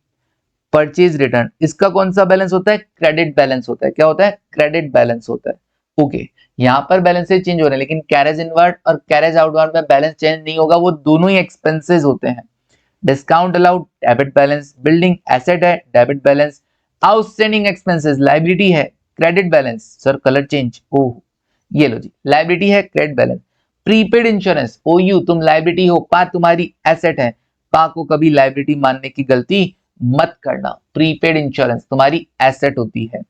purchase return. इसका कौन सा बैलेंस होता है? क्रेडिट बैलेंस होता है। क्या होता है? क्रेडिट बैलेंस होता है, ओके। यहाँ पर बैलेंसेज चेंज हो रहे हैं, लेकिन कैरेज इनवर्ड और कैरेज आउटवर्ड में बैलेंस चेंज नहीं होगा, वो दोनों ही एक्सपेंसेस होते हैं। Discount allowed debit balance, building asset है debit balance, outstanding expenses liability है credit balance. Sir colour change, oh ये लो जी, लायबिलिटी है क्रेडिट बैलेंस। प्रीपेड इंश्योरेंस, ओयू तुम लायबिलिटी हो, पा तुम्हारी एसेट है, पा को कभी लायबिलिटी मानने की गलती मत करना। प्रीपेड इंश्योरेंस तुम्हारी एसेट होती है,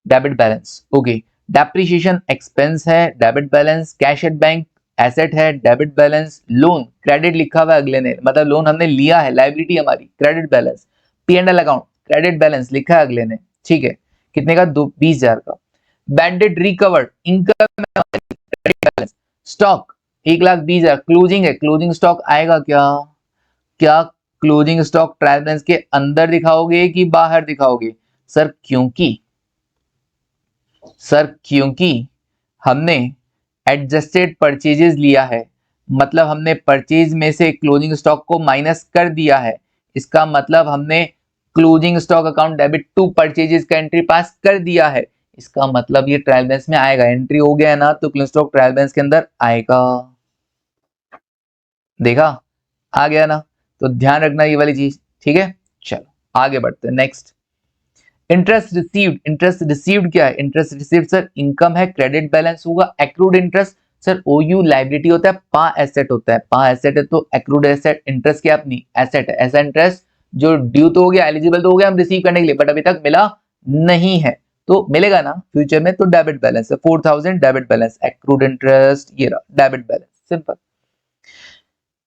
debit balance, okay. Depreciation expense है, debit balance. Cash at bank asset है, डेबिट बैलेंस। लोन क्रेडिट लिखा हुआ है अगले ने, मतलब लोन हमने लिया है, लायबिलिटी हमारी, credit balance. P and L account credit balance लिखा है अगले ने, ठीक है। कितने का? 20,000 का। Bad debt recovered income balance. Stock 1,20,000 closing है, क्लोजिंग स्टॉक आएगा क्या? क्या क्लोजिंग स्टॉक ट्रायल बैलेंस के अंदर दिखाओगे कि बाहर दिखाओगे? सर क्योंकि हमने एडजस्टेड परचेजेस लिया है, मतलब हमने परचेज में से क्लोजिंग स्टॉक को माइनस कर दिया है, इसका मतलब हमने closing stock account debit to purchases का एंट्री पास कर दिया है, इसका मतलब ये ट्रायल बैलेंस में आएगा। एंट्री हो गया है ना, तो क्लोजिंग स्टॉक ट्रायल बैलेंस के अंदर आएगा। देखा? आ गया ना, तो ध्यान रखना ये वाली चीज, ठीक है। चलो आगे बढ़ते हैं, next. Interest received, interest received क्या है? इंटरेस्ट रिसीव्ड सर इनकम है, क्रेडिट बैलेंस होगा। एक्रूड इंटरेस्ट सर ओयू लायबिलिटी होता है, पा एसेट होता है, पा एसेट है तो एक्रूड एसेट, इंटरेस्ट क्या अपनी एसेट है, ऐसा इंटरेस्ट जो ड्यू तो हो गया, एलिजिबल तो हो गया हम रिसीव करने के लिए, बट अभी तक मिला नहीं है, तो मिलेगा ना फ्यूचर में, तो डेबिट बैलेंस है 4,000 डेबिट बैलेंस। एक्रूड इंटरेस्ट ये रहा debit balance, simple.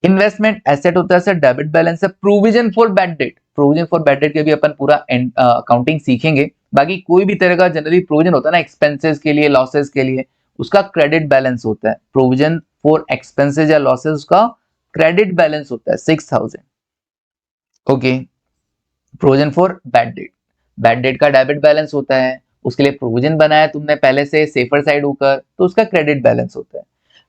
Investment asset होता है सर, डेबिट बैलेंस है। Provision for bad debt, provision for bad debt के भी अपन पूरा अकाउंटिंग सीखेंगे। बाकी कोई भी तरह का जनरली प्रोविजन होता है ना एक्सपेंसेस के लिए, लॉसेस के लिए, उसका क्रेडिट बैलेंस होता है। प्रोविजन फॉर एक्सपेंसेस या लॉसेस उसका क्रेडिट बैलेंस होता है 6000। Okay, provision for bad debt का डेबिट बैलेंस होता है, उसके लिए प्रोविजन बनाया तुमने पहले से सेफर साइड होकर, तो उसका क्रेडिट बैलेंस होता है।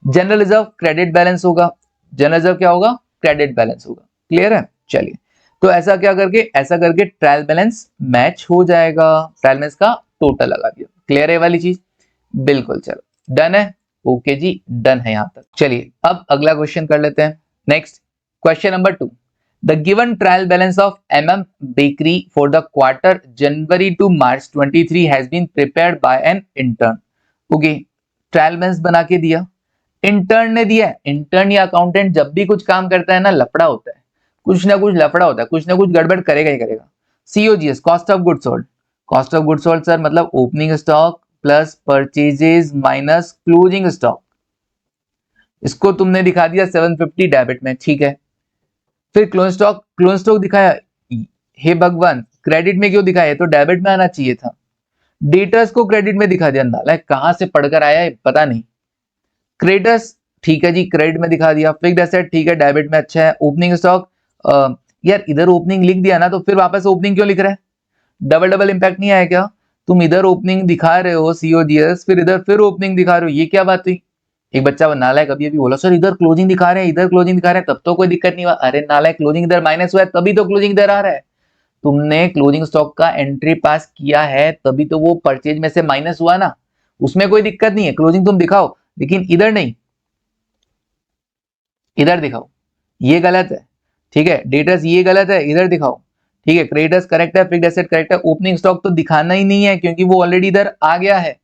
जनरल रिजर्व क्रेडिट बैलेंस होगा, जनरल रिजर्व क्या होगा, क्रेडिट बैलेंस होगा। क्लियर है? चलिए, तो ऐसा करके ट्रायल बैलेंस मैच हो जाएगा, ट्रायल बैलेंस का टोटल लगा दिया। क्लियर है वाली चीज? बिल्कुल, चलो डन है। ओके जी, डन है यहां तक। चलिए अब अगला क्वेश्चन कर लेते हैं। Next question number 2, the given trial balance of bakery for the quarter January to March 23 has been prepared by an intern. Okay, trial balance बना के दिया, इंटर्न ने दिया। इंटर्न या अकाउंटेंट जब भी कुछ काम करता है ना, लफड़ा होता है, कुछ ना कुछ लफड़ा होता है, कुछ ना कुछ गड़बड़ करेगा ही करेगा। COGS, cost of good sold. Cost of good sold sir मतलब opening stock plus purchases minus closing stock. इसको तुमने दिखा दिया 750 डेबिट में, ठीक है। फिर क्लोज स्टॉक दिखाया, हे भगवान क्रेडिट में क्यों दिखाया, तो डेबिट में आना चाहिए था। डेटर्स को क्रेडिट में दिखा दिया, नालायक कहां से पढ़कर आया है पता नहीं। क्रेडिटर्स ठीक है जी, क्रेडिट में दिखा दिया। फिक्स्ड एसेट ठीक है, डेबिट में अच्छा है। ओपनिंग स्टॉक यार इधर ओपनिंग लिख दिया ना, तो फिर वापस ओपनिंग क्यों लिख रहा है? डबल इंपैक्ट नहीं आया क्या? तुम इधर ओपनिंग दिखा रहे हो COGS, फिर इधर फिर ओपनिंग दिखा रहे हो, ये क्या बात हुई? एक बच्चा नालायक अभी अभी बोला सर इधर क्लोजिंग दिखा रहे हैं, इधर क्लोजिंग दिखा रहे हैं, तब तो कोई दिक्कत नहीं हुआ। अरे नालायक, क्लोजिंग इधर माइनस हुआ है तभी तो क्लोजिंग इधर आ रहा है। तुमने क्लोजिंग स्टॉक का एंट्री पास किया है तभी तो वो परचेज में से माइनस हुआ ना, उसमें कोई दिक्कत नहीं है। क्लोजिंग तुम दिखाओ लेकिन इधर नहीं, इधर दिखाओ, ये गलत है, ठीक है। डेटर्स ये गलत है, इधर दिखाओ, ठीक है। क्रेडिटर्स करेक्ट है, फिक्स्ड एसेट करेक्ट है, ओपनिंग स्टॉक तो दिखाना ही नहीं है क्योंकि वो ऑलरेडी इधर आ गया है।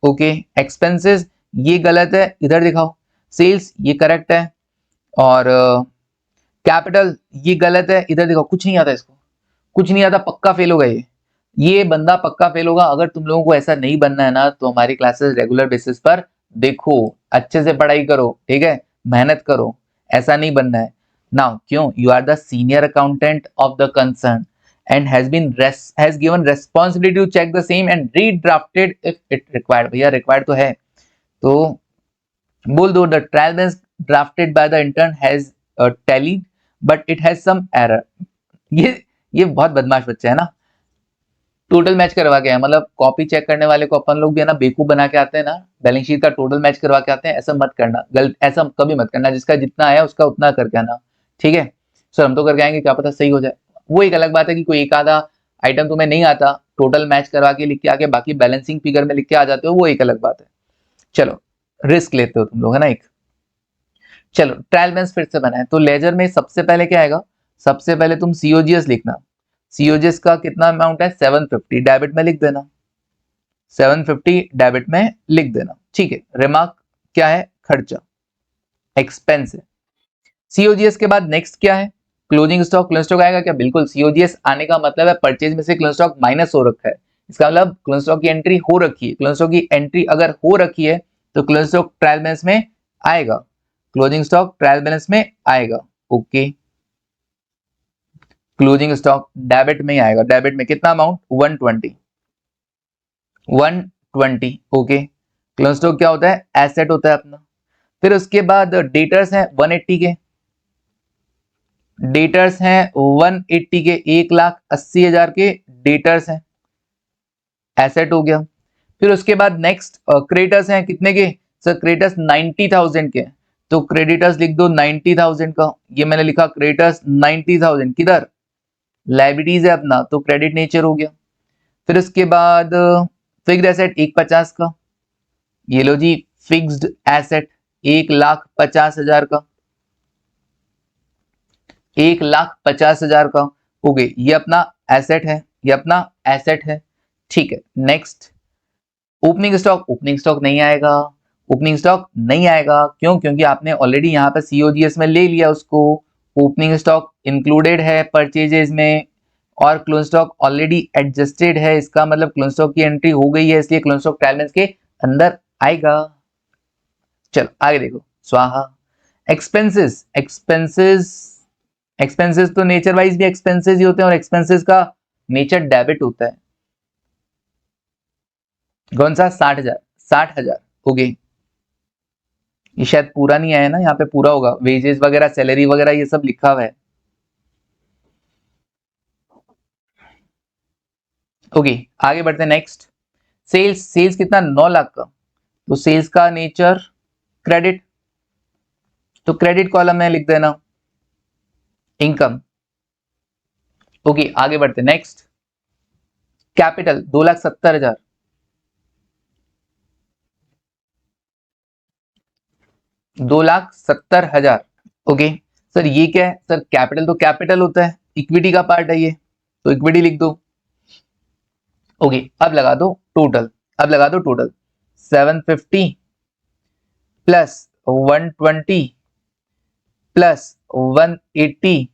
ओके, एक्सपेंसेस ये गलत है, इधर दिखाओ। सेल्स ये करेक्ट है, और कैपिटल ये गलत है, इधर दिखाओ। कुछ नहीं आता इसको, कुछ नहीं आता, पक्का फेल होगा ये बंदा पक्का फेल होगा। अगर तुम लोगों को ऐसा नहीं बनना है ना, तो हमारी क्लासेस रेगुलर बेसिस पर देखो, अच्छे से पढ़ाई करो, ठीक है, मेहनत करो, ऐसा नहीं बनना है। नाउ क्यों, you are the senior accountant of the concern and has given responsibility to check the same and redrafted if it required। भैया required तो है, तो बोल दो, the trial balance drafted by the intern has tallied but it has some error। ये बहुत बदमाश बच्चा है ना, टोटल मैच करवा के है, मतलब कॉपी चेक करने वाले को अपन लोग भी है ना बेवकूफ बना के आते हैं ना, बैलेंस शीट का टोटल मैच करवा के आते हैं। ऐसा मत करना, गलत ऐसा कभी मत करना, जिसका जितना आया उसका उतना करके आना, ठीक है। सर हम तो करके आएंगे, क्या पता सही हो जाए। वो एक अलग बात है कि कोई एक आधा आइटम तुम्हें नहीं आता, टोटल मैच करवा के लिख के आके बाकी बैलेंसिंग फिगर में लिख के आ जाते हो, वो एक अलग बात है। चलो रिस्क लेते हो तुम लोग है ना एक। चलो ट्रायल बैलेंस फिर से बनाए, तो लेजर में सबसे पहले क्या आएगा, सबसे पहले तुम COGS लिखना। COGS का कितना अमाउंट है 750, डेबिट में लिख देना, 750 डेबिट में लिख देना, ठीक है। रिमार्क क्या है, खर्चा, एक्सपेंस है। COGS के बाद नेक्स्ट क्या है, क्लोजिंग स्टॉक। क्लोजिंग स्टॉक आएगा क्या, बिल्कुल। COGS आने का मतलब है परचेज में से क्लोजिंग स्टॉक माइनस हो रखा है, इसका मतलब क्लोजिंग स्टॉक की एंट्री हो रखी है। क्लोजिंग स्टॉक की एंट्री अगर हो रखी है तो क्लोजिंग स्टॉक ट्रायल बैलेंस में आएगा, क्लोजिंग स्टॉक ट्रायल बैलेंस में आएगा। ओके, क्लोजिंग स्टॉक डेबिट में ही आएगा, डेबिट में कितना अमाउंट 120। ओके, क्लोजिंग स्टॉक क्या होता है, एसेट होता है अपना। फिर उसके बाद डेटर्स हैं 180 के, डेटर्स हैं 180 के, 1,80,000 के डेटर्स हैं, एसेट हो गया। फिर उसके बाद नेक्स्ट क्रेडिटर्स हैं कितने के, सर क्रेडिटर्स 90,000 के, तो क्रेडिटर्स लिख दो 90,000 का, ये मैंने लिखा क्रेडिटर्स 90,000, किधर लाइबिलिटीज है अपना, तो क्रेडिट नेचर हो गया। फिर उसके बाद फिक्स्ड एसेट 150 का, ये लो जी फिक्स्ड एसेट 1,50,000 का, 1,50,000 का। ओके, ये अपना एसेट है, ये अपना एसेट है, ठीक है। Next opening stock, opening stock नहीं आएगा, ओपनिंग स्टॉक नहीं आएगा, क्यों, क्योंकि आपने ऑलरेडी यहाँ पे COGS में ले लिया उसको। ओपनिंग स्टॉक इंक्लूडेड है परचेजेस में, और क्लोजिंग स्टॉक ऑलरेडी एडजस्टेड है, इसका मतलब क्लोजिंग स्टॉक की एंट्री हो गई है, इसलिए क्लोजिंग स्टॉक ट्रायल बैलेंस के अंदर आएगा। चलो आगे देखो, स्वाहा। एक्सपेंसेस, एक्सपेंसेस एक्सपेंसेस तो नेचर वाइज भी एक्सपेंसेस ही होते हैं और एक्सपेंसेस का नेचर डेबिट होता है। कौन सा? 60,000। 60,000। ओके, ये शायद पूरा नहीं आया ना, यहाँ पे पूरा होगा, वेजेस वगैरह सैलरी वगैरह ये सब लिखा हुआ है। ओके, आगे बढ़ते हैं। Next, sales. सेल्स कितना? 9 लाख का। तो सेल्स का नेचर क्रेडिट, तो क्रेडिट कॉलम में लिख देना इनकम। ओके, आगे बढ़ते हैं। Next, capital 2,70,000। 2,70,000। ओके सर, ये क्या है सर? कैपिटल तो कैपिटल होता है, इक्विटी का पार्ट है ये, तो इक्विटी लिख दो। ओके, अब लगा दो टोटल। अब लगा दो total 750 plus 120 plus 180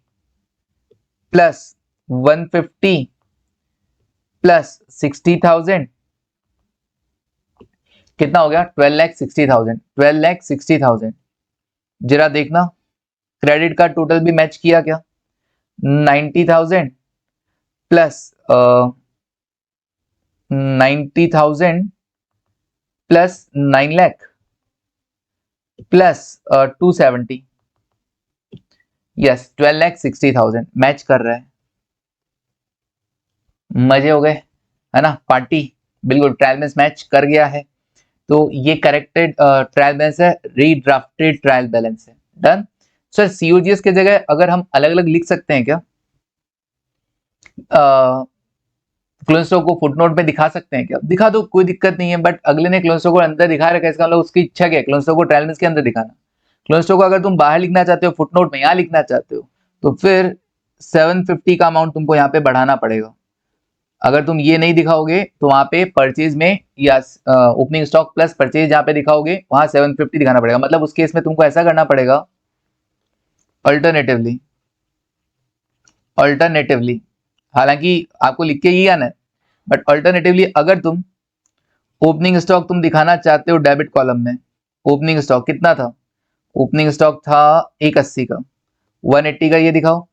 plus 150 plus 60,000, कितना हो गया? 12,60,000। 12,60,000। जरा देखना क्रेडिट का टोटल भी मैच किया क्या? 90,000 plus 90,000 plus 9 lakh plus 270। Yes, 12,60,000 match कर रहा है। मजे हो गए है ना? पार्टी बिल्कुल ट्रायल बैलेंस मैच कर गया है। तो ये करेक्टेड ट्रायल बैलेंस है, रीड्राफ्टेड ट्रायल बैलेंस है। Done sir. सीओजीएस की जगह अगर हम अलग अलग लिख सकते हैं क्या? क्लोजिंग स्टॉक को फुटनोट में दिखा सकते हैं क्या? दिखा दो, कोई दिक्कत नहीं है, बट अगले ने क्लोजिंग स्टॉक को अंदर दिखा रखा है, इसका मतलब उसकी इच्छा क्या है? क्लोजिंग स्टॉक को ट्रायल बैलेंस के अंदर दिखाना। क्लोजिंग स्टॉक को अगर तुम बाहर लिखना चाहते हो, फुटनोट में यहाँ लिखना चाहते हो, तो फिर 750 का अमाउंट तुमको यहाँ पे बढ़ाना पड़ेगा। अगर तुम ये नहीं दिखाओगे तो वहां पे परचेज में या ओपनिंग स्टॉक प्लस परचेज जहां पे दिखाओगे वहां 750 दिखाना पड़ेगा। मतलब उस केस में तुमको ऐसा करना पड़ेगा, अल्टरनेटिवली। अल्टरनेटिवली हालांकि आपको लिख के ही आना है, बट अल्टरनेटिवली अगर तुम ओपनिंग स्टॉक तुम दिखाना चाहते हो डेबिट कॉलम में, ओपनिंग स्टॉक कितना था? ओपनिंग स्टॉक था 180 का, 180 का ये दिखाओ।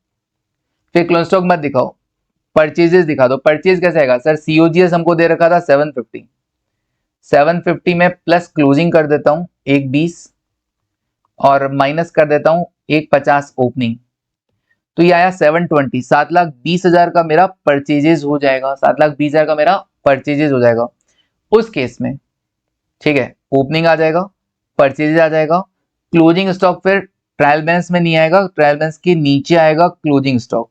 फिर क्लोजिंग स्टॉक मत दिखाओ, परचेजेस दिखा दो। परचेज कैसे आएगा सर? सीओजीएस हमको दे रखा था 750, 750 में प्लस क्लोजिंग कर देता हूं 120 और माइनस कर देता हूं 150 ओपनिंग, तो ये आया 720। 7,20,000 का मेरा परचेजेस हो जाएगा, 7,20,000 का मेरा परचेजेस हो जाएगा उस केस में। ठीक है, ओपनिंग आ जाएगा, परचेजेस आ जाएगा, क्लोजिंग स्टॉक फिर ट्रायल बैलेंस में नहीं आएगा, ट्रायल बैलेंस के नीचे आएगा closing stock.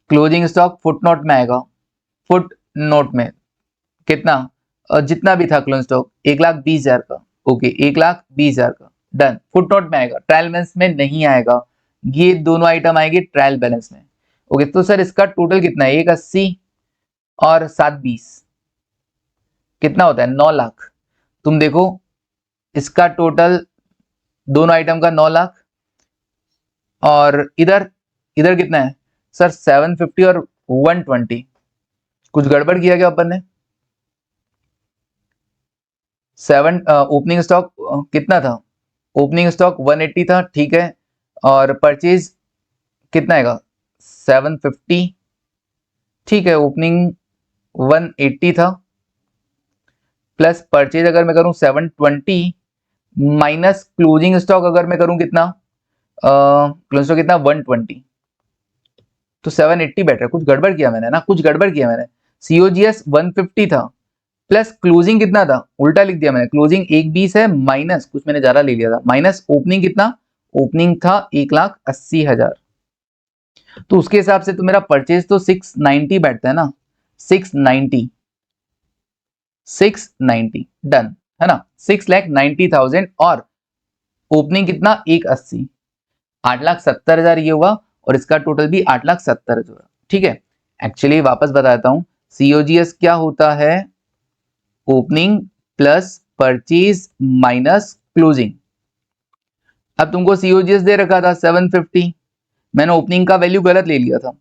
Closing stock footnote में आएगा, फुट नोट में कितना? जितना भी था क्लोजिंग स्टॉक 1,20,000 का। ओके, 1,20,000 का। डन, फुटनोट में आएगा, ट्रायल बैलेंस में नहीं आएगा। ये दोनों आइटम आएंगे ट्रायल बैलेंस में। ओके, तो सर इसका टोटल कितना है? 180 और 720 कितना होता है? 9 लाख। तुम देखो इसका टोटल दोनों आइटम का 9 लाख, और इधर इधर कितना है सर? 750 और 120। कुछ गड़बड़ किया क्या अपन ने? ओपनिंग स्टॉक कितना था? ओपनिंग स्टॉक 180 था, ठीक है, और परचेज कितना आएगा? 750, ठीक है। ओपनिंग 180 था प्लस परचेज अगर मैं करूं 720 माइनस क्लोजिंग स्टॉक अगर मैं करूं कितना? क्लोजिंग स्टॉक कितना? 120, तो 780 बैठ रहा है। कुछ गड़बड़ किया मैंने ना, कुछ गड़बड़ किया मैंने। सीओजीएस 150 था प्लस क्लोजिंग कितना था? उल्टा लिख दिया मैंने, क्लोजिंग 120 है माइनस कुछ मैंने ज्यादा ले लिया था, माइनस ओपनिंग कितना? ओपनिंग था 1,80,000, तो उसके हिसाब से तो मेरा परचेज तो 690 बैठता है ना, 690, 690 डन है ना, 6,90,000 और ओपनिंग कितना? 180, 8,70,000 ये हुआ, और इसका टोटल भी 8,70,000 हुआ। ठीक है, एक्चुअली वापस बताता हूं, सीओजीएस क्या होता है? Opening plus purchase minus closing. अब तुमको सीओजीएस दे रखा था 750, मैंने ओपनिंग का वैल्यू गलत ले लिया था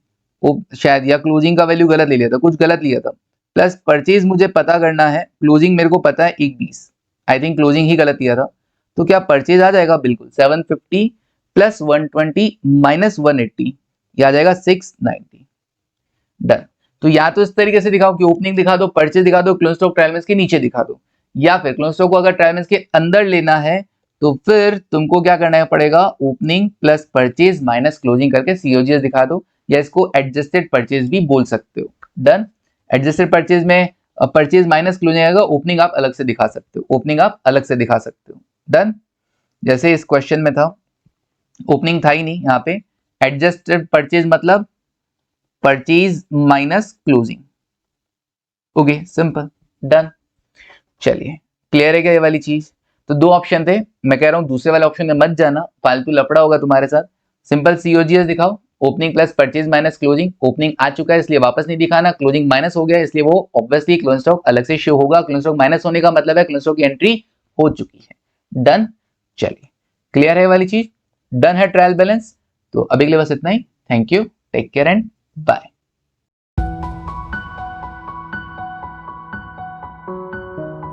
शायद, या क्लोजिंग का वैल्यू गलत ले लिया था, कुछ गलत लिया था, प्लस परचेज मुझे पता करना है, क्लोजिंग मेरे को पता है 120, आई थिंक क्लोजिंग ही गलत लिया था, तो क्या परचेज आ जाएगा? बिल्कुल, 750 प्लस 120 माइनस 180, यह आ जाएगा 690। डन। तो या तो इस तरीके से दिखाओ कि ओपनिंग दिखा दो, परचेज दिखा दो, क्लोजिंग स्टॉक ट्रायल बैलेंस के नीचे दिखा दो, या फिर क्लोजिंग स्टॉक को अगर ट्रायल बैलेंस के अंदर लेना है तो फिर तुमको क्या करना पड़ेगा, opening plus purchase minus closing करके सीओजीएस दिखा दो, या इसको एडजस्टेड परचेज भी बोल सकते हो। डन। एडजस्टेड परचेज में परचेज माइनस क्लोजिंग आएगा, ओपनिंग आप अलग से दिखा सकते हो, ओपनिंग आप अलग से दिखा सकते हो। डन। जैसे इस क्वेश्चन में था, ओपनिंग था ही नहीं, यहाँ पे एडजस्टेड परचेज मतलब purchase minus closing. Okay, simple. Done. चलिए, क्लियर है क्या ये वाली चीज? तो दो ऑप्शन थे, मैं कह रहा हूं दूसरे वाले ऑप्शन में मत जाना, फालतू लफड़ा होगा तुम्हारे साथ। सिंपल सीओजीएस दिखाओ, opening plus purchase minus closing, opening आ चुका है इसलिए वापस नहीं दिखाना, क्लोजिंग माइनस हो गया इसलिए वो ऑब्वियसली क्लोजिंग स्टॉक अलग से शो होगा, क्लोजिंग स्टॉक माइनस होने का मतलब है क्लोजिंग स्टॉक की एंट्री हो चुकी है। डन। चलिए, क्लियर है वाली चीज? डन है ट्रायल बैलेंस? तो अभी के लिए बस इतना ही। Thank you, take care and bye.